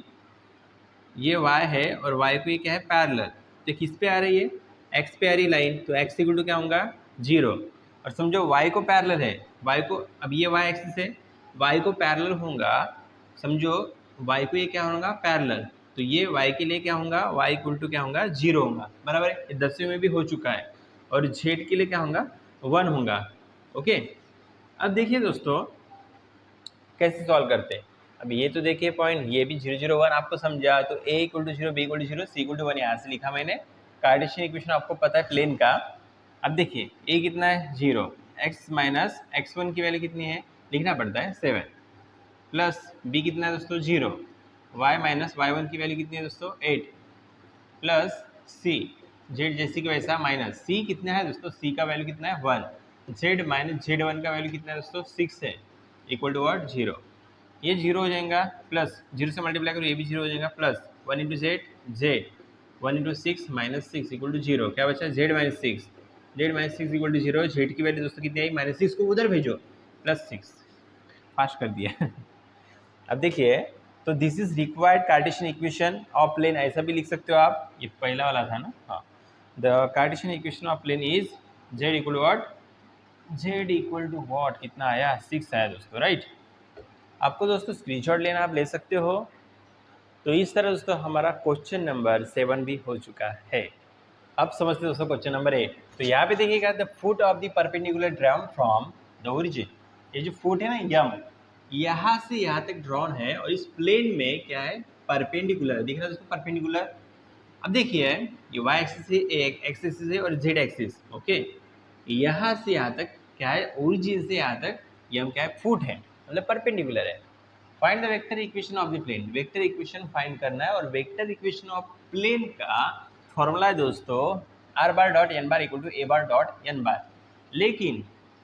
[SPEAKER 1] ये y है और y को ये क्या है पैरेलल, तो किस पे आ रही है, x पे आ रही लाइन, तो x इक्वल टू क्या होगा 0, और समझो y को पैरेलल है, y को, अब ये y एक्सिस है, y को पैरेलल होगा, समझो y को ये क्या होगा पैरेलल, तो ये y के लिए क्या होगा, y इक्वल टू क्या होगा 0 होगा, बराबर है। 10वें में भी हो चुका है, और z के लिए क्या होगा 1 होगा। ओके, अब देखिए दोस्तों कैसे सॉल्व करते हैं। अब ये तो देखिए पॉइंट, ये भी 0 0 1 आपको समझा, तो a equal to 0, b equal to 0, c equal to 1 यहाँ से लिखा मैंने। कार्टेशियन इक्वेशन आपको पता है प्लेन का। अब देखिए a कितना है 0, x माइनस x1 की वैल्यू कितनी है, लिखना पड़ता है 7, प्लस b कितना है दोस्तों 0, y माइनस y1 की वैल्यू कितनी है दोस्तों 8, प्लस c, z जैसी की वैसा माइनस c कितना है दोस्तों, c का वैल्यू कितना है 1, z माइनस z1 का वैल्यू कितना है दोस्तों 6 है, इक्वल टू व्हाट 0, ये 0 हो जाएगा, प्लस 0 से मल्टीप्लाई करो ये भी 0 हो जाएगा, plus 1 into Z 1 into 6 minus 6 equal to 0, क्या बचा Z minus 6 equal to 0, Z की वैल्यू दोस्तों कितनी आई -6 को उधर भेजो, प्लस 6, फास्ट कर दिया। अब देखिए, तो this is required Cartesian equation of plane, ऐसा भी लिख सकते हो आप, ये पहला वाला था ना, हाँ। The Cartesian equation of plane is Z equal to what, Z equal to what कितना आया 6 आया दोस्तों, राइट। आपको दोस्तों स्क्रीनशॉट लेना आप ले सकते हो। तो इस तरह दोस्तों हमारा क्वेश्चन नंबर 7 भी हो चुका है। अब समझते दोस्तों क्वेश्चन नंबर 8। तो यहाँ पे देखिएगा the foot of the perpendicular drown from the origin, ये जो फुट है ना यम, यहाँ से यहाँ तक ड्रॉन है, और इस प्लेन में क्या है परपेंडिकुलर, दिख रहा है दोस्तों परपेंडिकुलर। अब देखिए ये y एक्सिस है, एक्स एक्सिस है, और z एक्सिस, ओके। यहाँ से यहाँ तक क्या है, ओरिजिन से यहाँ तक यम क्या है फुट है, मतलब परपेंडिकुलर है। Find the vector equation of the plane, vector equation find करना है, और वेक्टर इक्वेशन ऑफ प्लेन का फॉर्मूला है दोस्तों r bar dot N bar equal to A bar dot N bar. लेकिन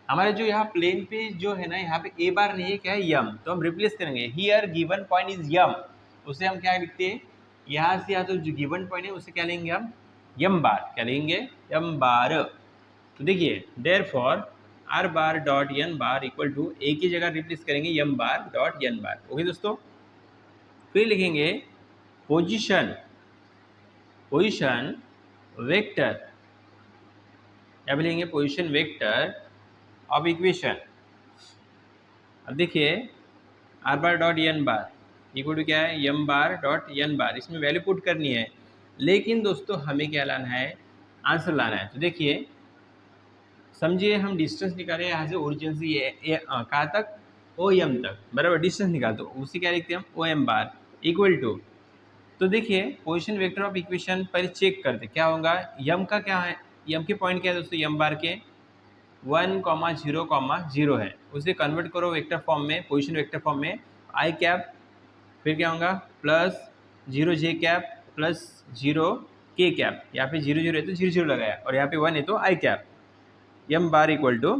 [SPEAKER 1] हमारे जो यहाँ प्लेन पे जो है ना, यहाँ पे ए बार नहीं है, क्या है, यम, तो हम रिप्लेस करेंगे। हियर गिवन पॉइंट इज यम, उसे हम क्या लिखते हैं, यहाँ से या तो जो गिवन पॉइंट है उसे क्या लेंगे हम, यम बार, क्या लेंगे, यम बार। तो देखिए therefore r bar dot N bar equal to a की जगह रिप्लेस करेंगे m bar dot N bar. Okay दोस्तों, फिर लिखेंगे पोजीशन वेक्टर, या फिर लिखेंगे पोजीशन वेक्टर ऑफ इक्वेशन। अब देखिए are bar dot N bar equal to क्या है, यम बार डॉट एन बार, इसमें वैल्यू पुट करनी है। लेकिन दोस्तों हमें क्या लाना है, आंसर लाना है। तो देखिए समझिए हम डिस्टेंस निकाले यहाँ से ओरिजिन से ये कहाँ तक, ओ एम तक, बराबर, डिस्टेंस निकाल, तो उसी क्या लिखते हैं हम, O M bar equal to. तो देखिए पोजीशन वेक्टर ऑफ इक्वेशन पर चेक करते क्या होगा, यम का क्या है, यम के पॉइंट क्या है दोस्तों, यम बार के 1,0,0 है, उसे कन्वर्ट करो वेक्टर फॉर्म में, पोजीशन वेक्टर फॉर्म में, आई कैप, फिर क्या होगा प्लस 0 जे कैप प्लस 0 के कैप, यहाँ पे 0 0 है तो 0 0 लगाया, और यहाँ पे 1 है तो i cap, m bar equal to.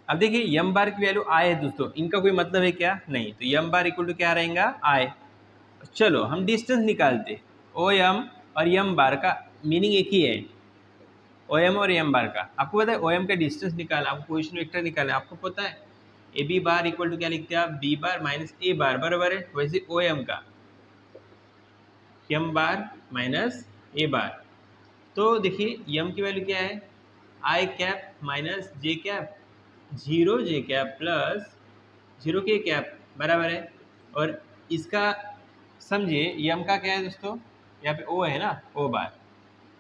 [SPEAKER 1] अब देखिए यम बार की वैल्यू आई है दोस्तों, इनका कोई मतलब है क्या, नहीं, तो यम बार इक्वल टू क्या रहेगा, आई। चलो हम डिस्टेंस निकालते, ओ एम और यम बार का मीनिंग एक ही है, ओ एम और एम बार का। आपको पता है ओ एम का डिस्टेंस निकालना, आपको पोजीशन वेक्टर निकालना, आपको पता है A B bar equal to क्या लिखते हैं आप, बी बार माइनस ए बार, बराबर है। वैसे ओ एम का यम बार माइनस ए बार, तो देखिए यम की वैल्यू क्या है, I cap minus J cap, 0 J cap plus 0 के कैप, बराबर है। और इसका समझिए यम का क्या है दोस्तों, यहाँ पे ओ है ना, ओ बार,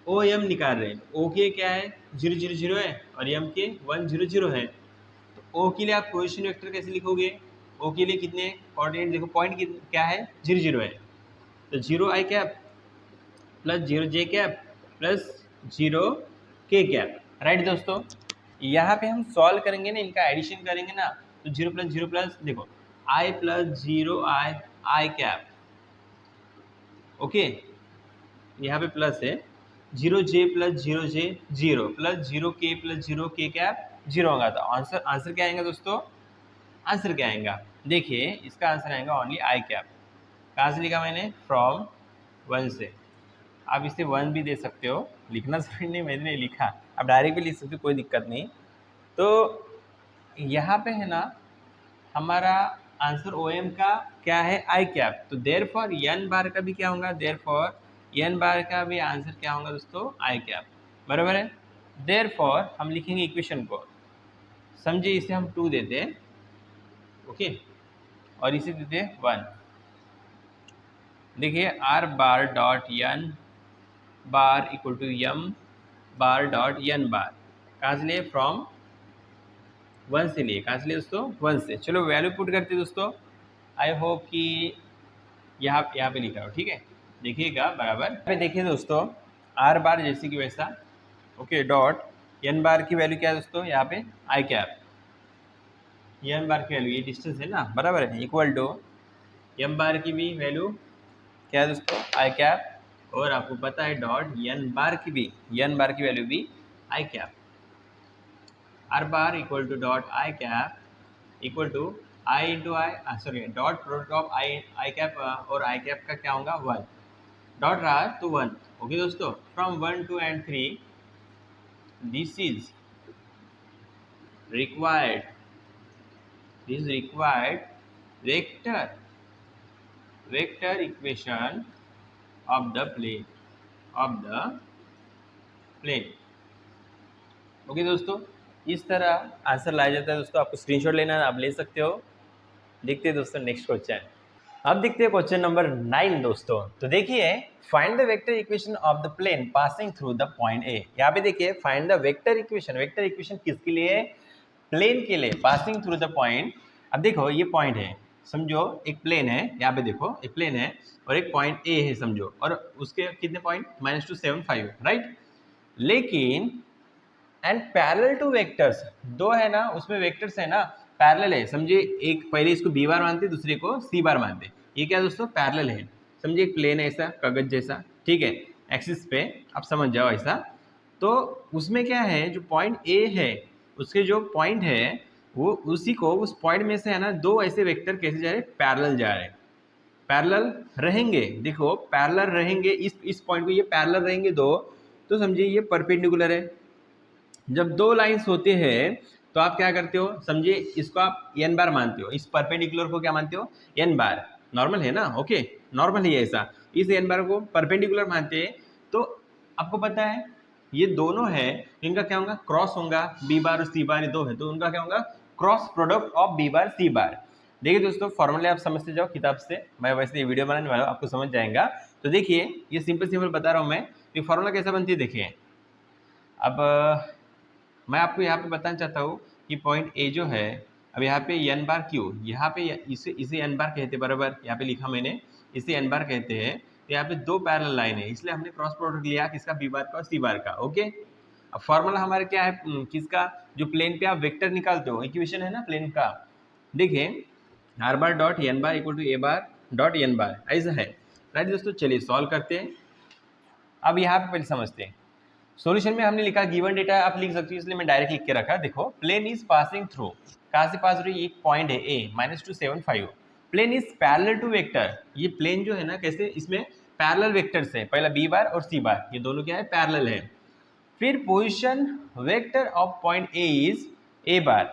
[SPEAKER 1] ओ एम निकाल रहे हैं, ओ के क्या है 0 0 0 है, और एम के 1 0 0 है। तो ओ के लिए आप पोजीशन वेक्टर कैसे लिखोगे, ओ के लिए कितने कोऑर्डिनेट देखो, पॉइंट क्या है 0 0 है, तो 0 आई कैप प्लस 0 जे कैप प्लस 0 के कैप, राइट दोस्तों। यहाँ पे हम सॉल्व करेंगे ना, इनका एडिशन करेंगे ना, तो 0 प्लस देखो आई प्लस 0 आई कैप, ओके, यहाँ पे प्लस है, 0 जे प्लस 0 जे 0 प्लस 0 के प्लस 0 के कैप 0 होगा। तो आंसर क्या आएगा दोस्तों, आंसर क्या आएगा, देखिए इसका आंसर आएगा ओनली आई कैप। कहाँ से लिखा मैंने, फ्रॉम 1 से। आप इसे 1 भी दे सकते हो, लिखना जरूरी नहीं, मैंने नहीं लिखा, आप डायरेक्ट भी लिख सकते हो, कोई दिक्कत नहीं। तो यहाँ पे है ना हमारा आंसर ओ एम का क्या है, आई कैप, तो देयर फॉर एन बार का भी क्या होगा, देयर फॉर एन बार का भी आंसर क्या होगा दोस्तों, आई कैप, बराबर है। देयर फॉर हम लिखेंगे इक्वेशन को, समझिए इसे हम 2 देते हैं, ओके, और इसे देते हैं 1। देखिए are bar dot N bar equal to m bar dot N bar, कहाँ से लिए, फ्रॉम 1 से लिए, कहाँ से लिए दोस्तों, 1 से। चलो वैल्यू पुट करते दोस्तों, आई होप कि यहाँ पे लिखा हो, ठीक है, देखिएगा बराबर पे, देखिए दोस्तों आर बार जैसे कि वैसा, ओके, डॉट एन बार की वैल्यू क्या है दोस्तों, यहाँ पे आई कैप, एन बार की वैल्यू ये डिस्टेंस है ना, बराबर है, इक्वल टू एम बार की भी वैल्यू क्या है दोस्तों, आई कैप, और आपको पता है डॉट एन बार की वैल्यू भी i cap, r bar equal to dot i cap equal to i into i, sorry dot product of i cap और आई कैप का क्या होगा 1, डॉट रहा तो 1, ओके दोस्तों। From 1 2 and 3 this is required vector equation of the plane, okay दोस्तों। इस तरह आंसर लाया जाता है दोस्तों, आपको स्क्रीनशॉट लेना है, आप ले सकते हो। देखते हैं दोस्तों नेक्स्ट क्वेश्चन, अब देखते हैं क्वेश्चन नंबर 9 दोस्तों। तो देखिए find the vector equation of the plane passing through the point A. यहाँ पे देखिए फाइंड द वेक्टर इक्वेशन किसके लिए, प्लेन के लिए, पासिंग थ्रू द पॉइंट। अब देखो ये पॉइंट है, समझो एक प्लेन है, यहाँ पे देखो एक प्लेन है और एक पॉइंट ए है समझो, और उसके कितने पॉइंट -2 7 5, राइट। लेकिन एंड पैरेलल टू वेक्टर्स, दो है ना उसमें वेक्टर्स है ना, पैरेलल है, समझिए एक पहले इसको बी बार मानते दूसरे को सी बार मानते, ये क्या दोस्तों पैरेलल है। समझिए एक प्लेन है ऐसा कागज जैसा, ठीक है, एक्सिस पे आप समझ जाओ ऐसा, तो उसमें क्या है, जो पॉइंट ए है उसके जो पॉइंट है वो उसी को उस पॉइंट में से है ना दो ऐसे वेक्टर कैसे जा रहे हैं, पैरेलल जा रहे हैं, पैरेलल रहेंगे। देखो पैरेलल रहेंगे, इस पॉइंट को ये पैरेलल रहेंगे दो, तो समझिए ये परपेंडिकुलर है। जब दो लाइंस होते हैं तो आप क्या करते हो, समझिए इसको आप एन बार मानते हो, इस परपेंडिकुलर को क्या मानते हो, एन बार। नॉर्मल है ना, ओके नॉर्मल ही है ऐसा, इस एन बार को परपेंडिकुलर मानते हैं। तो आपको पता है ये दोनों है, इनका क्या होगा, क्रॉस होगा, बी बार और सी बार, ये दो है तो उनका क्या होगा, cross product of B bar c bar. देखिए दोस्तों फॉर्मूले आप समझते जाओ किताब से, मैं वैसे ये वीडियो बनाने वाला हूँ, आपको समझ जाएगा। तो देखिए ये सिंपल बता रहा हूँ मैं, ये फॉर्मूला कैसा बनती है देखिए। अब मैं आपको यहाँ पे बताना चाहता हूँ कि पॉइंट ए जो है, अब यहाँ पे एन बार क्यू, यहाँ पे इसे एन बार कहते हैं, बराबर यहाँ पे लिखा मैंने, इसे एन बार कहते हैं। तो यहाँ पे दो पैरेलल लाइन है, इसलिए हमने क्रॉस प्रोडक्ट लिया किसका, बी बार का और सी बार का, ओके। अब फॉर्मूला हमारा क्या है, किसका, जो प्लेन पे आप वेक्टर निकालते हो, इक्वेशन है ना प्लेन का। देखिए are bar dot N bar equal to A bar dot N bar, ऐसा है, राइट दोस्तों। चलिए सॉल्व करते हैं। अब यहाँ पे पहले समझते हैं, सॉल्यूशन में हमने लिखा गिवन डेटा आप लिख सकते हो, इसलिए मैं डायरेक्ट लिख के रखा। देखो प्लेन इज पासिंग थ्रू, कहाँ से पास हो रही है, एक पॉइंट है A -275। Plane is parallel to vector, ये प्लेन जो है ना कैसे, इसमें पैरेलल वेक्टर्स है, पहला बी बार और सी बार, ये दोनों क्या है, पैरेलल है। फिर position vector of point a is a bar,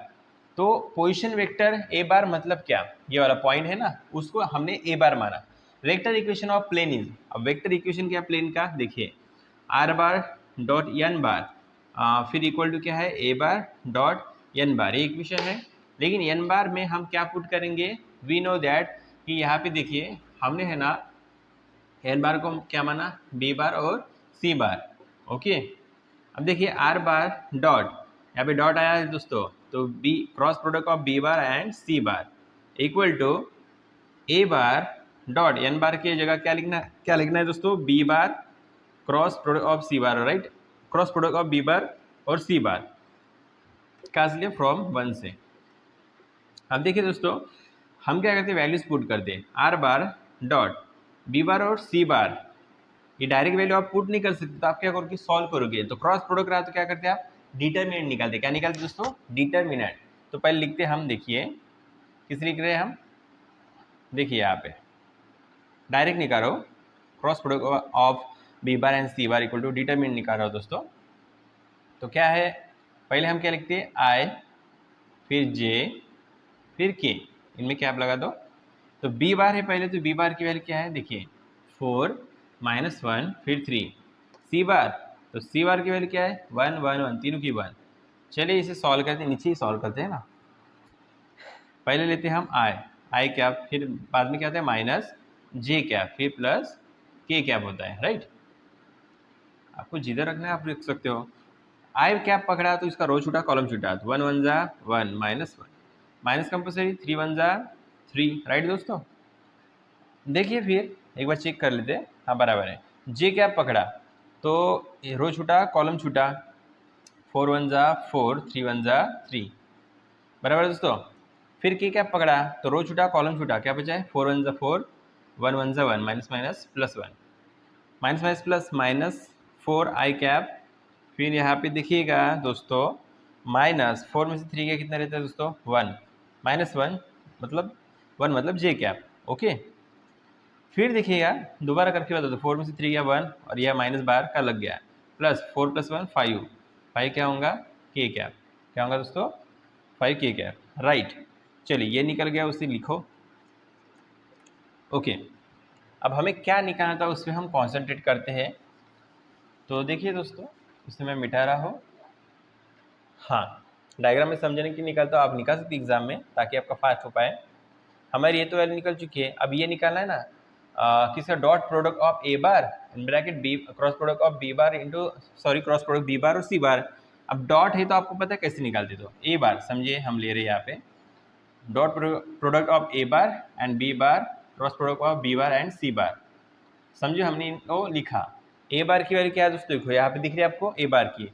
[SPEAKER 1] तो पोजीशन वेक्टर ए बार मतलब क्या, ये वाला पॉइंट है ना, उसको हमने ए बार माना। Vector equation of plane is, अब वेक्टर इक्वेशन क्या प्लेन का, देखिए are bar dot N bar फिर इक्वल टू क्या है, ए बार डॉट एन बार, ये इक्वेशन है। लेकिन एन बार में हम क्या पुट करेंगे, वी नो दैट कि यहाँ पे देखिए हमने है ना एन बार को क्या माना, बी बार और सी बार, ओके। अब देखिए आर बार डॉट, यहाँ पे डॉट आया है दोस्तों, तो b cross product of B bar and C bar equal to A bar dot N bar की जगह क्या लिखना है दोस्तों, b bar cross product of c bar, right, cross product of B bar और सी बार, कहाँ से लिया, फ्रॉम वन से। अब देखिए दोस्तों हम क्या करते हैं, वैल्यूज पुट करते हैं, R bar dot B bar और सी बार, ये डायरेक्ट वैल्यू आप पुट नहीं कर सकते, तो आप क्या करोगे, सॉल्व करोगे। तो क्रॉस प्रोडक्ट रहा तो क्या करते हैं आप, डिटरमिनेंट निकालते, क्या निकालते दोस्तों, डिटरमिनेंट। तो पहले लिखते हैं हम, देखिए किस लिख रहे हैं हम, देखिए यहाँ पे डायरेक्ट निकाल रहा हूँ, cross product of B bar and C bar equal to determinant निकाल रहा हूँ दोस्तों। तो क्या है, पहले हम क्या लिखते हैं, आई फिर जे फिर के, इनमें क्या आप लगा दो। तो बी बार है पहले, तो बी बार की वैल्यू क्या है, देखिए 4 -1 फिर 3। सी बार, तो सी बार की वैल्यू क्या है, 1 1 1, तीनों की 1। चलिए इसे सॉल्व करते हैं, नीचे ही सॉल्व करते हैं ना। पहले लेते हैं हम आई कैप, फिर बाद में क्या होता है माइनस जे कैप, फिर प्लस के कैप होता है, राइट। आपको जिधर रखना है आप रख सकते हो। आई कैप पकड़ा तो इसका रो छूटा कॉलम छूटा, तो 1 1 जा 1 -1 माइनस कंपल्सरी, 3 1 जा 3, राइट दोस्तों। देखिए फिर एक बार चेक कर लेते हैं, हाँ बराबर है। जे कैप पकड़ा तो रो छूटा कॉलम छूटा, 4 1 जा 4, 3 1 जा 3, बराबर दोस्तों। फिर के कैप पकड़ा तो रो छूटा कॉलम छूटा, क्या बचा है, 4 1 जा 4, 1 1 जा 1, minus minus plus 1, minus minus plus minus 4 i cap. फिर यहाँ पे देखिएगा दोस्तों माइनस 4 में से 3 का कितना रहता है दोस्तों, 1, -1 मतलब 1 मतलब जे कैप, ओके। फिर देखिएगा दोबारा करके बता दो, 4 में से 3 गया 1 और यह माइनस बार का लग गया, प्लस 4 + 1 5, 5 क्या होगा, के कैप, क्या होगा दोस्तों, 5 के कैप, राइट। चलिए ये निकल गया, उसे लिखो, ओके। अब हमें क्या निकालना था उस पर हम कॉन्सेंट्रेट करते हैं। तो देखिए दोस्तों इसे मैं मिटा रहा हूँ, हाँ डायग्राम में समझने की निकालता हूँ, आप निकाल सकते एग्जाम में ताकि आपका फास्ट हो पाए। हमारी ये तो वैल्यू निकल चुकी है, अब ये निकालना है ना किसका, dot product of A bar in bracket B cross product of B bar into sorry cross product B bar और सी बार। अब डॉट है तो आपको पता है कैसे निकालते, तो ए बार समझिए हम ले रहे हैं यहाँ पे, dot product of A bar and b bar cross product of B bar and C bar, समझिए हमने इनको लिखा। ए बार की वैल्यू क्या है दोस्तों, देखो यहाँ पे दिख रही है आपको ए बार की,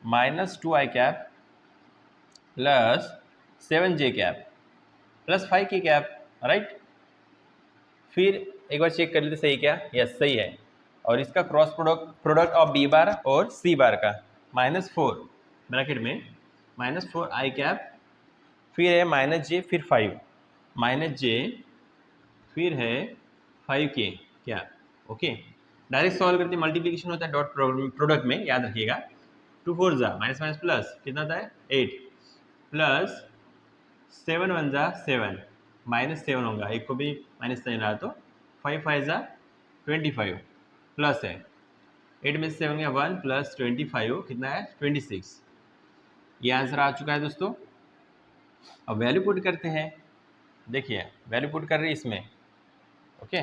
[SPEAKER 1] -2 आई कैप प्लस 7 जे कैप प्लस 5 की कैप, राइट। फिर एक बार चेक कर लेते सही क्या, यस सही है। और इसका cross product of B bar और सी बार का -4 ब्रैकेट में -4 आई कैप, फिर है -j, फिर 5 -j, फिर है 5k क्या। ओके, डायरेक्ट सॉल्व करते मल्टीप्लिकेशन होता है डॉट प्रोडक्ट में, याद रखिएगा। 2 4 जा माइनस माइनस प्लस कितना होता है 8 प्लस 7 1 जा 7 -7 होगा, एक को भी माइनस नहीं रहा तो 5 5 जा 25 प्लस है 8 में से 7 गया 1 प्लस 25 कितना है 26। ये आंसर आ चुका है दोस्तों। अब वैल्यू पुट करते हैं, देखिए वैल्यू पुट कर रही है इसमें। ओके,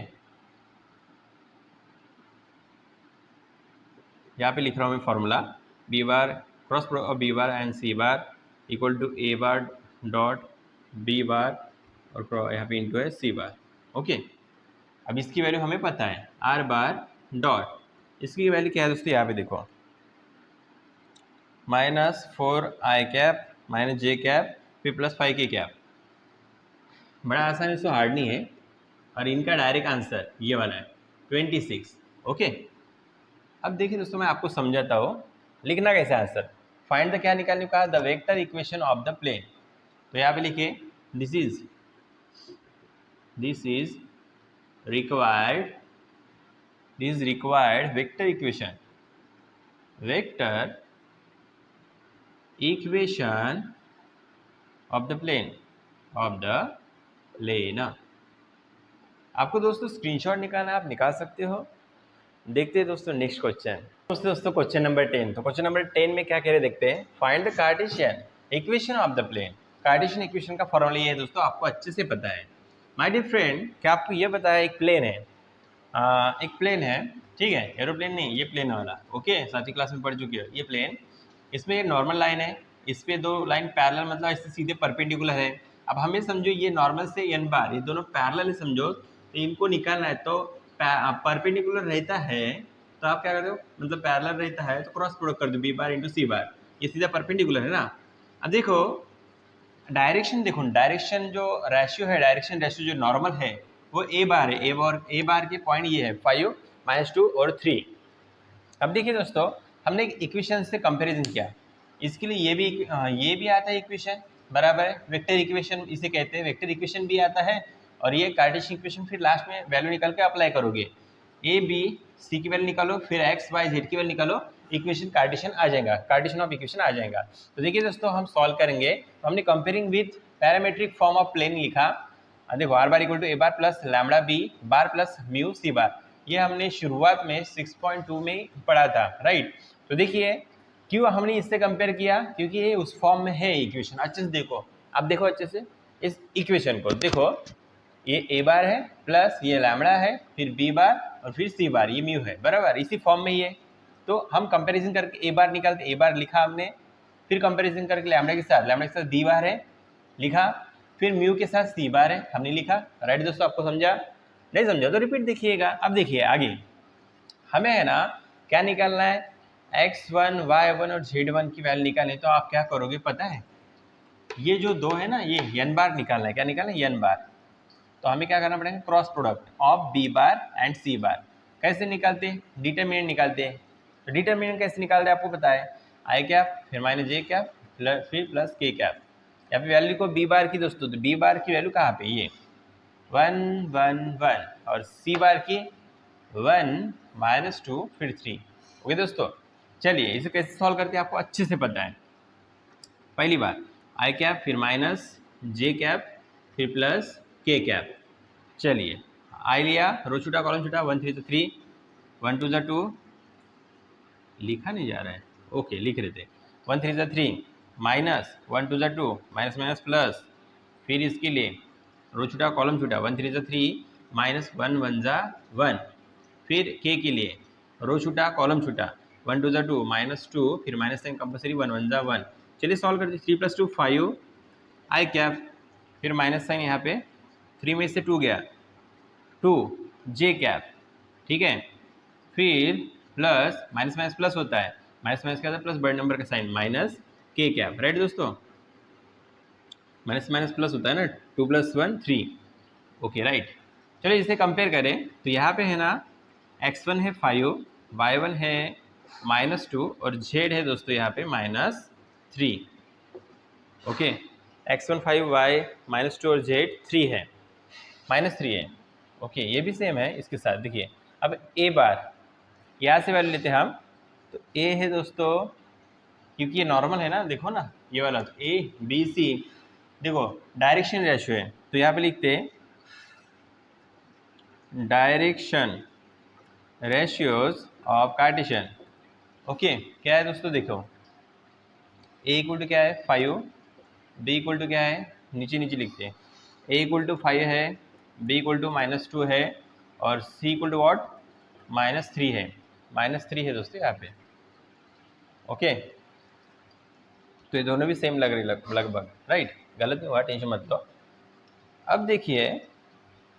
[SPEAKER 1] यहाँ पे लिख रहा हूँ मैं formula, B bar cross product of B bar and C bar equal to A bar dot B bar और यहाँ पे इंटू है सी बार। ओके, अब इसकी वैल्यू हमें पता है आर बार डॉट, इसकी वैल्यू क्या है दोस्तों, यहाँ पे देखो -4 आई कैप -j कैप फिर प्लस 5k कैप। बड़ा आसान है, इसको हार्ड नहीं है, और इनका डायरेक्ट आंसर ये वाला है 26। ओके, अब देखिए दोस्तों मैं आपको समझाता हूँ लिखना कैसे आंसर। फाइंड द क्या निकालने का, the vector equation of the plane. तो यहाँ पे लिखिए this is required vector equation of the plane आपको दोस्तों स्क्रीनशॉट निकालना, आप निकाल सकते हो। देखते हैं दोस्तों नेक्स्ट क्वेश्चन। दोस्तों क्वेश्चन नंबर 10। तो क्वेश्चन नंबर 10 में क्या कह रहे देखते हैं, find the Cartesian equation of the plane. Cartesian equation का फॉर्मूला ये है दोस्तों, आपको अच्छे से पता है। माय डियर फ्रेंड, क्या आपको ये पता है एक प्लेन है, ठीक है, एरोप्लेन नहीं, ये प्लेन वाला। ओके, 7वीं क्लास में पढ़ चुके हो ये प्लेन। इसमें एक नॉर्मल लाइन है, इस पे 2 लाइन पैरेलल, मतलब इससे सीधे परपेंडिकुलर है। अब हमें समझो ये नॉर्मल से n बार, ये दोनों पैरेलल है समझो, तो इनको निकालना है। तो परपेंडिकुलर रहता है तो आप क्या करते हो, मतलब पैरेलल रहता है तो क्रॉस प्रोडक्ट कर दो बी बार इंटू सी बार, ये सीधा परपेंडिकुलर है ना। अब देखो डायरेक्शन, देखो डायरेक्शन जो रेशियो है, डायरेक्शन रेशियो जो नॉर्मल है वो ए बार है, ए बार के पॉइंट ये है 5 -2 और 3। अब देखिए दोस्तों हमने इक्वेशन से कंपैरिजन किया, इसके लिए ये भी आता है इक्वेशन, बराबर है, वेक्टर इक्वेशन इसे कहते हैं, वेक्टर इक्वेशन भी आता है, और ये कार्टेशियन इक्वेशन फिर लास्ट में वैल्यू निकाल के अप्लाई करोगे, ए बी सी की वैल्यू निकालो, फिर एक्स वाई जेड की वैल्यू निकालो, इक्वेशन कार्टेशियन आ जाएगा, कार्टेशियन ऑफ इक्वेशन आ जाएगा। तो देखिए दोस्तों हम सॉल्व करेंगे, तो हमने comparing with parametric form of plane लिखा। देखो are bar equal to A bar plus lambda b bar plus mu c bar, ये हमने शुरुआत में 6.2 में पढ़ा था, राइट। तो देखिए क्यों हमने इससे कंपेयर किया, क्योंकि ये उस फॉर्म में है इक्वेशन। अच्छे से देखो, अब देखो अच्छे से इस इक्वेशन को देखो, ये ए बार है प्लस ये लैम्बडा है, फिर बी बार और फिर सी बार, ये म्यू है, बराबर, इसी फॉर्म में ही है। तो हम कंपैरिजन करके ए बार निकालते, ए बार लिखा हमने, फिर कंपैरिजन करके लैम्बडा के साथ बी बार है लिखा, फिर म्यू के साथ सी बार है हमने लिखा, राइट दोस्तों। आपको समझा, नहीं समझा तो रिपीट देखिएगा। अब देखिए आगे हमें है ना क्या निकालना है, x1 y1 और z1 की वैल्यू निकालनी। तो आप क्या करोगे पता है, ये जो दो है ना, ये n बार निकालना है, क्या निकालना है n बार। तो हमें क्या करना पड़ेगा, cross product of b bar and c बार। कैसे निकालते हैं, डिटरमिनेंट निकालते हैं। तो डिटरमिनेंट कैसे निकालते हैं आपको पता है, आई कैप फिर -j कैप फिर प्लस k कैप। यहाँ पे वैल्यू को b बार की दोस्तों, तो b बार की वैल्यू कहाँ पे, ये 1 1 1 और c बार की 1 -2 फिर 3। ओके दोस्तों, चलिए इसे कैसे सॉल्व करते हैं आपको अच्छे से पता है। पहली बार आई कैप फिर -j कैप फिर प्लस k कैप। चलिए आई लिया, रो छूटा कॉलम छूटा, 1 3 3 1 2 2, लिखा नहीं जा रहा है, ओके लिख रहे थे, 1 3 3 -1 2 2 माइनस माइनस प्लस, फिर इसके लिए रो छूटा कॉलम छूटा, 1 3 3 -1 1 1, फिर k के लिए रो छूटा कॉलम छूटा, 1 2 2 -2 फिर माइनस साइन कंपलसरी, 1 1 1। चलिए सॉल्व करते, 3 + 2 5 आई कैप, फिर माइनस साइन यहाँ पे 3 में से 2 गया 2 j कैप, ठीक है, फिर प्लस माइनस माइनस प्लस होता है, माइनस माइनस का प्लस बड़े नंबर का sign minus k cap, right दोस्तों, माइनस माइनस प्लस होता है ना, 2 + 1 3, ओके राइट। चलिए इसे कंपेयर करें तो यहाँ पे है ना x1 है 5, y1 है -2 और z है दोस्तों यहाँ पे -3। ओके, x1 5, y -2 और z 3 है, -3 है। ओके, ये भी सेम है इसके साथ। देखिए अब a बार यहाँ से वैल्यू लेते हैं हम, तो a है दोस्तों, क्योंकि ये नॉर्मल है ना, देखो ना ये वाला, तो a b c, देखो डायरेक्शन रेशियो है, तो यहाँ पे लिखते हैं direction ratios of Cartesian. Okay, क्या है दोस्तों, देखो a इक्वल टू क्या है 5, b इक्वल टू क्या है, नीचे नीचे लिखते हैं, a इक्वल टू 5 है, b इक्वल टू -2 है और c इक्वल टू वॉट -3 है, -3 है दोस्तों यहाँ पे। ओके, तो ये दोनों भी सेम लग रही लगभग, राइट, गलत नहीं हुआ, टेंशन मत लो। अब देखिए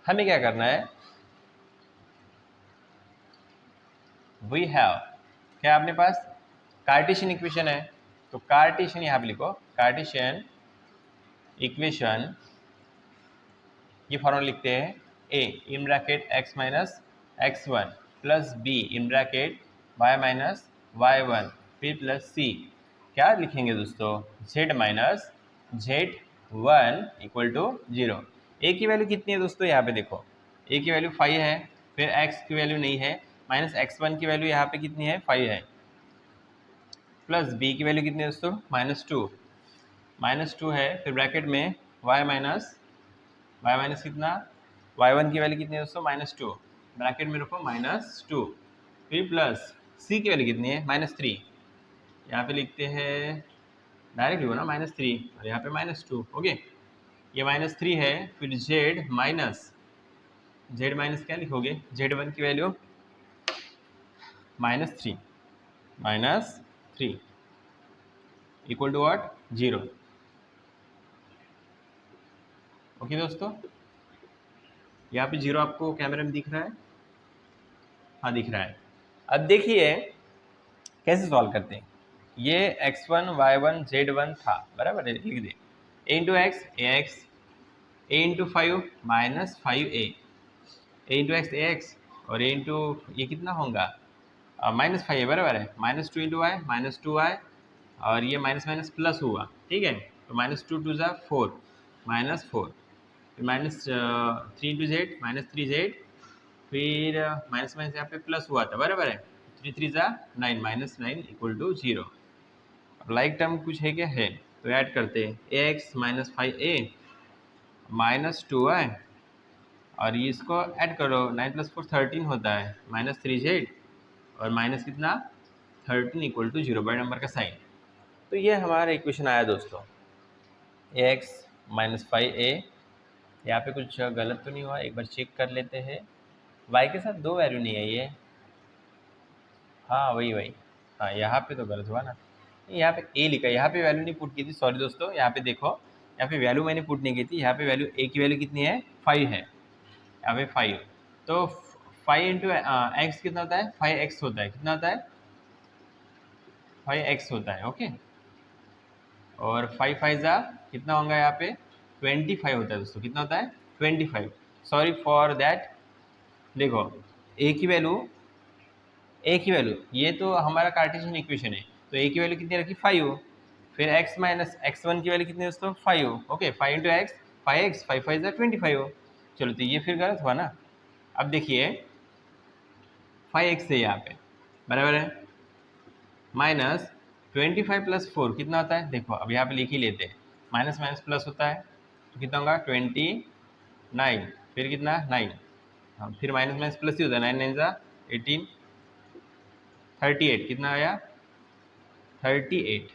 [SPEAKER 1] हमें क्या करना है, वी हैव, क्या अपने पास कार्टेशियन इक्वेशन है, तो कार्टेशियन यहाँ पे लिखो, कार्टेशियन इक्वेशन, ये फॉर्मूला लिखते हैं a in bracket x minus x1 plus b in bracket y minus y1 फिर प्लस c, क्या लिखेंगे दोस्तों, z minus z1 equal to 0। a की वैल्यू कितनी है दोस्तों, यहाँ पे देखो a की वैल्यू 5 है, फिर x की वैल्यू नहीं है, माइनस x1 की वैल्यू यहाँ पे कितनी है 5 है, प्लस b की वैल्यू कितनी है दोस्तों -2 है, फिर ब्रैकेट में y माइनस कितना, y1 की वैल्यू कितनी है दोस्तों -2, ब्रैकेट में रखो -2, फिर प्लस c की वैल्यू कितनी है -3, यहाँ पे लिखते हैं डायरेक्ट लिखो ना -3 और यहाँ पे -2। ओके, ये -3 है, फिर z माइनस क्या लिखोगे, z1 की value -3 equal to what 0। Okay दोस्तों, यहाँ पे 0 आपको कैमरे में दिख रहा है, हाँ दिख रहा है। अब देखिए कैसे सॉल्व करते हैं, ये x1 y1 z1 था, बराबर है, लिख दे a into x A x, a into 5 -5a, a into x A x और a इंटू ये कितना होगा -5 है, बराबर है, -2 इंटू वाई -2y और ये माइनस माइनस प्लस हुआ, ठीक है, तो -2 2 ज़ा 4 -4, फिर -3 इंटू जेड -3z, फिर माइनस माइनस यहाँ पे प्लस हुआ था, बराबर है, 3 3 ज़ा 9 -9 इक्वल टू 0। अब लाइक टर्म कुछ है क्या, है, तो ऐड करते हैं ax -5a -2y और ये इसको ऐड करो, 9 + 4 13 होता है, -3z और माइनस कितना 13 इक्वल टू 0, बड़े नंबर का साइन। तो ये हमारा इक्वेशन आया दोस्तों, ax -5a, यहाँ पे कुछ गलत तो नहीं हुआ, एक बार चेक कर लेते हैं, y के साथ 2 वैल्यू नहीं है ये, हाँ वही, हाँ यहाँ पे तो गलत हुआ ना, यहाँ पे a लिखा है, यहाँ पे वैल्यू नहीं पुट की थी, सॉरी दोस्तों, यहाँ पे देखो, यहाँ पे वैल्यू मैंने पुट नहीं की थी, यहाँ पे वैल्यू a की वैल्यू कितनी है 5 है, यहाँ पे 5, तो 5 इंटू एक्स कितना होता है 5x होता है, कितना होता है 5x होता है। ओके, और 5 5 ज़ा कितना होगा यहाँ पे 25 होता है दोस्तों, कितना होता है 25, सॉरी फॉर दैट। देखो a की वैल्यू ये तो हमारा कार्टेशियन इक्वेशन है, तो a की वैल्यू कितनी रखी 5, फिर x माइनस x1 की वैल्यू कितनी है दोस्तों 5। ओके, 5 इंटू एक्स 5x 5 5 ज़ा 25, चलो तो ये फिर गलत हुआ ना। अब देखिए 5x है यहाँ पे, बराबर है, माइनस 25 + 4 कितना होता है, देखो अब यहाँ पे लिख ही लेते हैं, माइनस माइनस प्लस होता है, तो कितना होगा 29, फिर कितना 9, हाँ फिर माइनस माइनस प्लस ही होता है, 9 9 ज़ा 18, 38 कितना आया 38।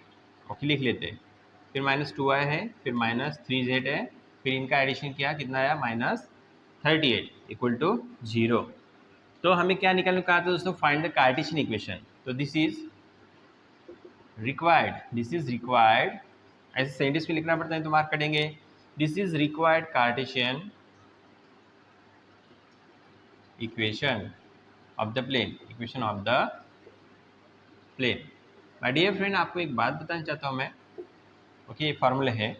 [SPEAKER 1] ओके, लिख लेते हैं, फिर -2y है, फिर -3z है, फिर इनका एडिशन किया, कितना आया -38 इक्वल टू 0। तो हमें क्या निकालने को कहा था दोस्तों, फाइंड द कार्टेशियन इक्वेशन, तो दिस इज रिक्वायर्ड, ऐसे सेंटेंस में लिखना पड़ता है तो मार्क करेंगे, this is required Cartesian equation of the plane, equation of the plane. My dear friend, आपको एक बात बताना चाहता हूँ मैं, ओके, ये फॉर्मूला है,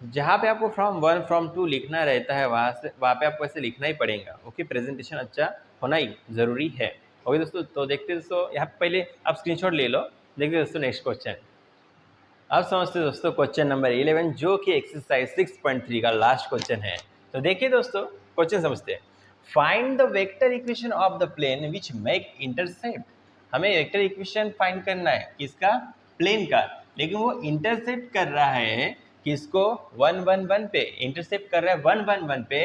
[SPEAKER 1] जहाँ पे आपको फ्रॉम 1 फ्रॉम 2 लिखना रहता है, वहाँ पे आपको ऐसे लिखना ही पड़ेगा। ओके, प्रेजेंटेशन अच्छा होना ही ज़रूरी है। ओके दोस्तों, तो देखते हैं दोस्तों, यहाँ पे पहले आप स्क्रीनशॉट ले लो। देखते हैं दोस्तों नेक्स्ट क्वेश्चन। अब समझते हैं दोस्तों क्वेश्चन नंबर 11, जो कि एक्सरसाइज 6.3 का लास्ट क्वेश्चन है। तो देखिए दोस्तों, क्वेश्चन समझते हैं। Find the vector equation of the plane which make intercept. हमें वेक्टर इक्वेशन फाइंड करना है किसका, प्लेन का, लेकिन वो इंटरसेप्ट कर रहा है किसको, 1 1 1 पे इंटरसेप्ट कर रहा है 1 1 1 पे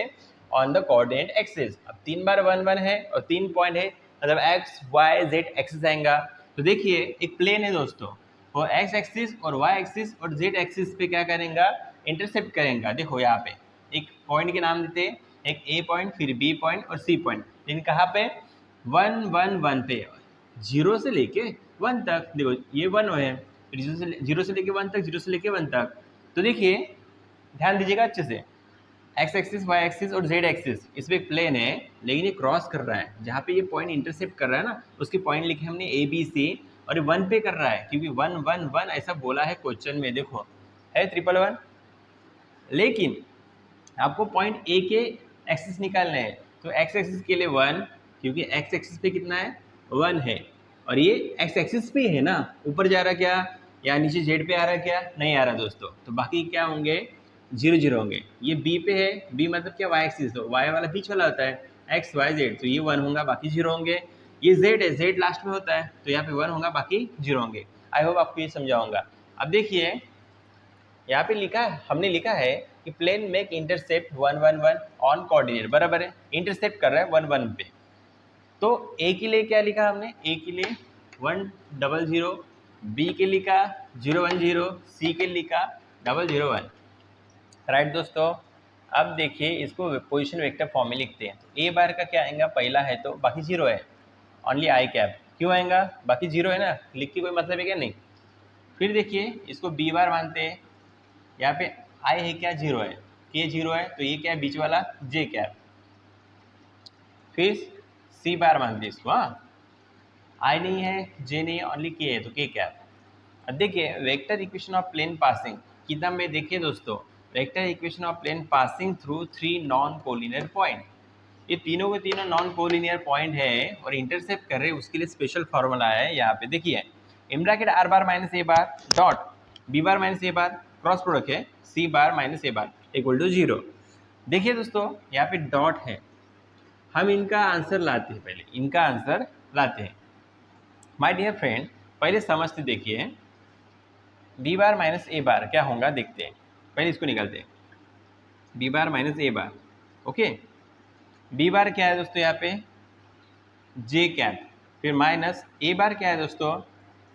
[SPEAKER 1] ऑन द कोऑर्डिनेट एक्सिस। अब 3 बार 1 1 है और 3 पॉइंट है, मतलब एक्स वाई जेड एक्सिस आएगा। तो देखिए एक प्लेन है दोस्तों, और एक्स एक्सिस और वाई एक्सिस और जेड एक्सिस पे क्या करेंगे, इंटरसेप्ट करेंगे। देखो यहाँ पे एक पॉइंट के नाम देते हैं, एक ए पॉइंट, फिर बी पॉइंट और सी पॉइंट, लेकिन कहाँ पे, 1 1 1 पे, 0 से लेके 1 तक। देखो ये 1 है, 0 से लेके 1 तक, 0 से लेके 1 तक। तो देखिए ध्यान दीजिएगा अच्छे से, एक्स एक्सिस वाई एक्सिस और जेड एक्सिस, इस पर एक प्लेन है, लेकिन ये क्रॉस कर रहा है, जहाँ पे ये पॉइंट इंटरसेप्ट कर रहा है ना, उसके पॉइंट लिखे हमने ए बी सी, और ये 1 पे कर रहा है क्योंकि 1 1 1 ऐसा बोला है क्वेश्चन में। देखो है 1 1 1, लेकिन आपको पॉइंट ए के एक्सिस निकालना है। तो एक्स एक्सिस के लिए 1, क्योंकि एक्स एक्सिस पे कितना है, 1 है, और ये एक्स एक्सिस पे है ना, ऊपर जा रहा क्या, या नीचे जेड पे आ रहा क्या, नहीं आ रहा दोस्तों। तो बाकी क्या होंगे, 0 0 होंगे। ये बी पे है, बी मतलब क्या, वाई एक्सिस, तो वाई वाला बीच वाला होता है, एक्स वाई जेड, तो ये 1 होगा, बाकी 0 होंगे। ये जेड है, जेड लास्ट में होता है, तो यहाँ पे 1 होगा, बाकी 0 होंगे। आई होप आपको ये समझाऊंगा। अब देखिए यहाँ पे लिखा है, हमने लिखा है कि plane make intercept 1 1 1 on coordinate, बराबर है, इंटरसेप्ट कर रहा है 1 1 पे। तो ए के लिए क्या लिखा हमने, ए के लिए 1 0 0, बी के लिखा 0 1 0, सी के लिखा 0 0 1। राइट दोस्तों, अब देखिए इसको पोजीशन वेक्टर फॉर्म में लिखते हैं। तो ए बार का क्या आएगा, पहला है तो बाकी 0 है, ओनली आई कैप, क्यों आएगा, बाकी 0 है ना, लिख के कोई मतलब है क्या, नहीं। फिर देखिए इसको बी बार मानते हैं, यहाँ पे आई है क्या, 0 है, के 0 है, तो ये क्या है, बीच वाला जे कैप। फिर सी बार मानते इसको, हाँ आई नहीं है, जे नहीं है, ओनली के है, तो के कैप। अब देखिए vector equation of plane passing किताब में, देखिए दोस्तों, vector equation of plane passing through 3 non collinear point, ये तीनों के तीनों नॉन कोलिनियर पॉइंट है और इंटरसेप्ट कर रहे हैं, उसके लिए स्पेशल फॉर्मूला है यहाँ पे। देखिए in bracket r bar minus A bar dot B bar minus A bar, cross product है c bar minus A bar equal to 0। देखिए दोस्तों यहाँ पे डॉट है, हम इनका आंसर लाते हैं, पहले इनका आंसर लाते हैं। माय डियर फ्रेंड, पहले समझते, देखिए बी बार माइनस ए बार क्या होगा, देखते हैं, पहले इसको निकालते हैं, बी बार माइनस ए बार, ओके। बी बार क्या है दोस्तों, यहाँ पे जे कैप, फिर माइनस ए बार क्या है दोस्तों,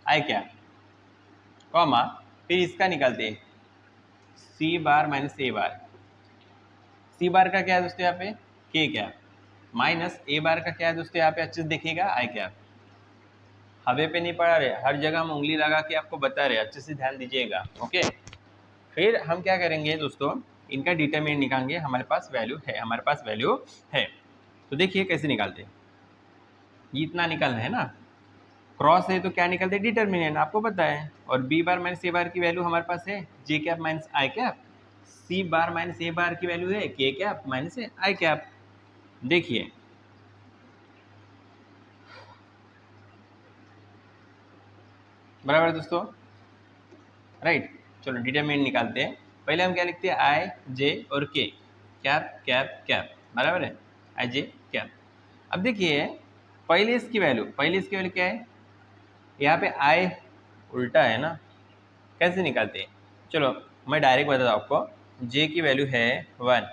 [SPEAKER 1] आई कैप, कॉमा, फिर इसका निकालते हैं सी बार माइनस ए बार। सी बार का क्या है दोस्तों, यहाँ पे के कैप, माइनस ए बार का क्या है दोस्तों, यहाँ पे अच्छे से देखिएगा, आई कैप। हवे पे नहीं पढ़ा रहे, हर जगह हम उंगली लगा के आपको बता रहे, अच्छे से ध्यान दीजिएगा, ओके। फिर हम क्या करेंगे दोस्तों, इनका डिटरमिनेंट निकालेंगे, हमारे पास वैल्यू है, हमारे पास वैल्यू है। तो देखिए कैसे निकालते हैं, ये इतना निकालना है ना, क्रॉस है तो क्या निकलते हैं, डिटरमिनेंट, आपको पता है। और बी बार माइनस ए बार की वैल्यू हमारे पास है जे कैप माइनस आई कैप, सी बार माइनस ए बार की वैल्यू है के कैप माइनस आई कैप। देखिए बराबर दोस्तों, राइट। चलो डिटरमिनेंट निकालते हैं। पहले हम क्या लिखते हैं, आई जे और के, कैप कैप कैप, बराबर है, आई जे कैप। अब देखिए पहले इसकी वैल्यू, क्या है, यहाँ पे आई उल्टा है ना, कैसे निकालते हैं, चलो मैं डायरेक्ट बताता हूँ आपको। जे की वैल्यू है 1,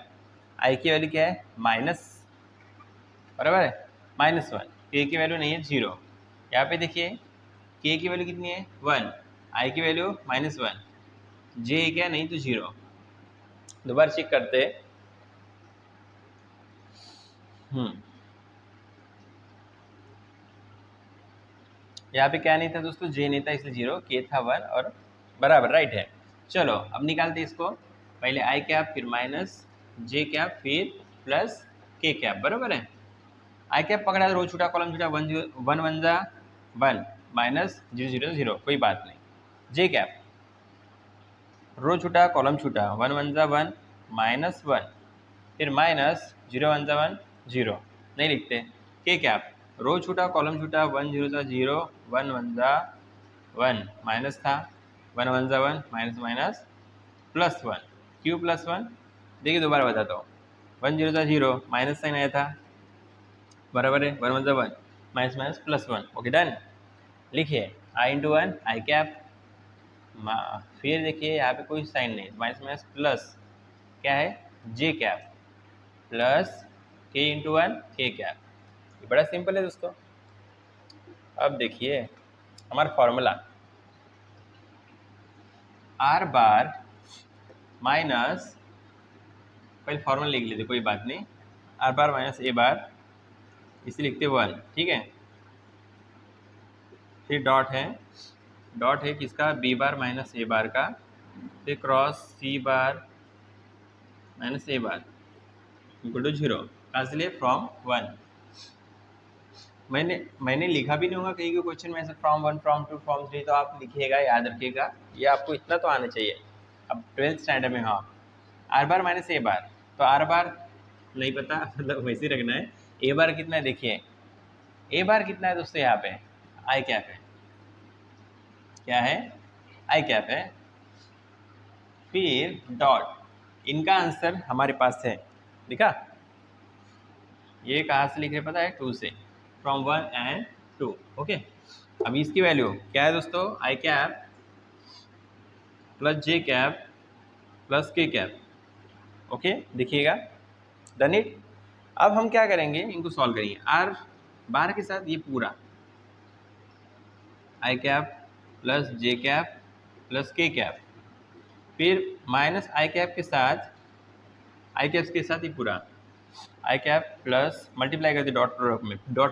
[SPEAKER 1] आई की वैल्यू क्या है, माइनस, बराबर है, -1, के की वैल्यू नहीं है 0। यहाँ पे देखिए के की वैल्यू कितनी है 1, आई की वैल्यू -1, जे क्या नहीं तो 0। दोबारा चेक करते हैं, यहाँ पे क्या नहीं था दोस्तों, जे नहीं था इसलिए 0, के था 1 और बराबर, राइट है। चलो अब निकालते इसको, पहले आई कैप, फिर माइनस जे कैप, फिर प्लस के कैप, बराबर है। आई कैप पकड़ा, रो छूटा कॉलम छूटा, 1 1 जा 1 माइनस 0 0 0, कोई बात नहीं। जे कैप, रो छूटा कॉलम छूटा, 1 1 जा 1 माइनस 1, फिर माइनस 0 1 जा 1 0, नहीं लिखते, के कैप, रो छूटा कॉलम छूटा, 1 0 सा 0, 1 1 जा 1 माइनस था, 1 1 जा 1 माइनस माइनस प्लस 1, क्यों प्लस 1? देखिए दोबारा बताता हूँ, 1 0 सा 0 माइनस साइन आया था, बराबर है 1 1 जा 1 minus minus plus 1। Okay done. लिखिए आई इंटू 1 आई कैप, फिर देखिए यहाँ पे कोई साइन नहीं, माइनस माइनस प्लस क्या है जे कैप प्लस के इंटू 1 के कैप। ये बड़ा सिंपल है दोस्तों। अब देखिए हमारा फॉर्मूला आर बार माइनस, पहले फॉर्मूला लिख लेते कोई बात नहीं, आर बार माइनस ए बार, इसे लिखते 1, ठीक है। फिर डॉट है किसका, बी बार माइनस ए बार का, फिर cross C bar minus A bar equal to 0, कहाँ से लिए फ्रॉम 1। मैंने लिखा भी नहीं होगा कहीं के क्वेश्चन में ऐसे फ्रॉम 1 फ्रॉम 2 फ्रॉम 3, तो आप लिखिएगा, याद रखिएगा, ये आपको इतना तो आना चाहिए। अब 12th स्टैंडर्ड में हाँ are bar minus A bar, तो आर बार नहीं पता मतलब वैसे ही रखना है। ए बार कितना है देखिए, ए बार कितना है दोस्तों, यहाँ पे आई कैप है, क्या है आई कैप है, फिर डॉट, इनका आंसर हमारे पास है, दिखा, ये कहाँ से लिख रहे पता है, 2 से, फ्रॉम 1 एंड 2। ओके, अब इसकी वैल्यू क्या है दोस्तों, आई cap plus J cap plus K cap. Okay देखिएगा, डन इट। अब हम क्या करेंगे, इनको सॉल्व करेंगे, आर बार के साथ ये पूरा आई cap plus J cap plus K cap, फिर माइनस आई कैप के साथ, आई कैप्स के साथ ये पूरा आई कैप प्लस मल्टीप्लाई करते डॉट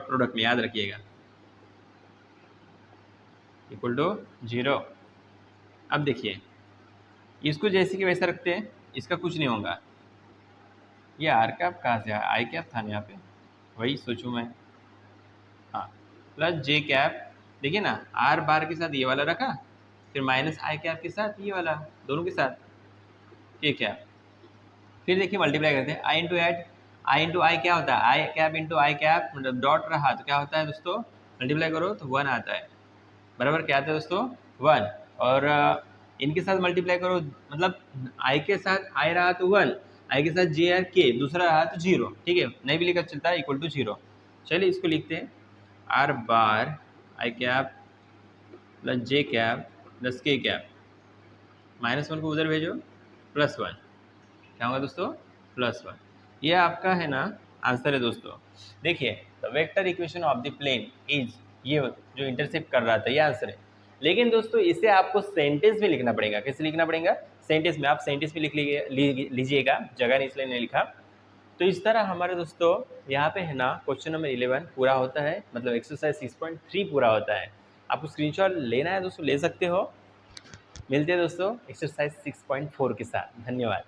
[SPEAKER 1] प्रोडक्ट में याद रखिएगा, इक्वल टू 0। अब देखिए इसको जैसे कि वैसा रखते हैं, इसका कुछ नहीं होगा, ये आर कैप कहाँ से आया, आई कैप था ना यहाँ पे, वही सोचूं मैं, हाँ प्लस जे कैप, देखिए ना आर बार के साथ ये वाला रखा, फिर माइनस आई कैप के साथ ये वाला, दोनों के साथ के कैप, फिर देखिए मल्टीप्लाई करते हैं, आई इंटू एट, आई इंटू आई क्या होता है, I cap into I cap, मतलब डॉट रहा तो क्या होता है दोस्तों, मल्टीप्लाई करो तो 1 आता है, बराबर क्या आता है दोस्तों 1, और इनके साथ मल्टीप्लाई करो, मतलब आई के साथ आई रहा तो 1, आई के साथ जे आर के दूसरा रहा तो 0, ठीक है, नहीं भी लिखा चलता है, इक्वल टू 0। चलिए इसको लिखते हैं, आर बार आई cap plus J cap plus K cap, -1 को उधर भेजो, +1, क्या होगा दोस्तों +1। ये आपका है ना आंसर है दोस्तों। देखिए the vector equation of the plane is, ये जो इंटरसेप्ट कर रहा था ये आंसर है, लेकिन दोस्तों इसे आपको सेंटेंस में लिखना पड़ेगा। कैसे लिखना पड़ेगा, सेंटेंस में, आप सेंटेंस में लिख लीजिएगा, जगह नहीं इसलिए नहीं लिखा। तो इस तरह हमारे दोस्तों यहाँ पे है ना क्वेश्चन नंबर 11 पूरा होता है, मतलब एक्सरसाइज 6.3 पूरा होता है। आपको स्क्रीनशॉट लेना है दोस्तों ले सकते हो। मिलते हैं दोस्तों एक्सरसाइज 6.4 के साथ। धन्यवाद।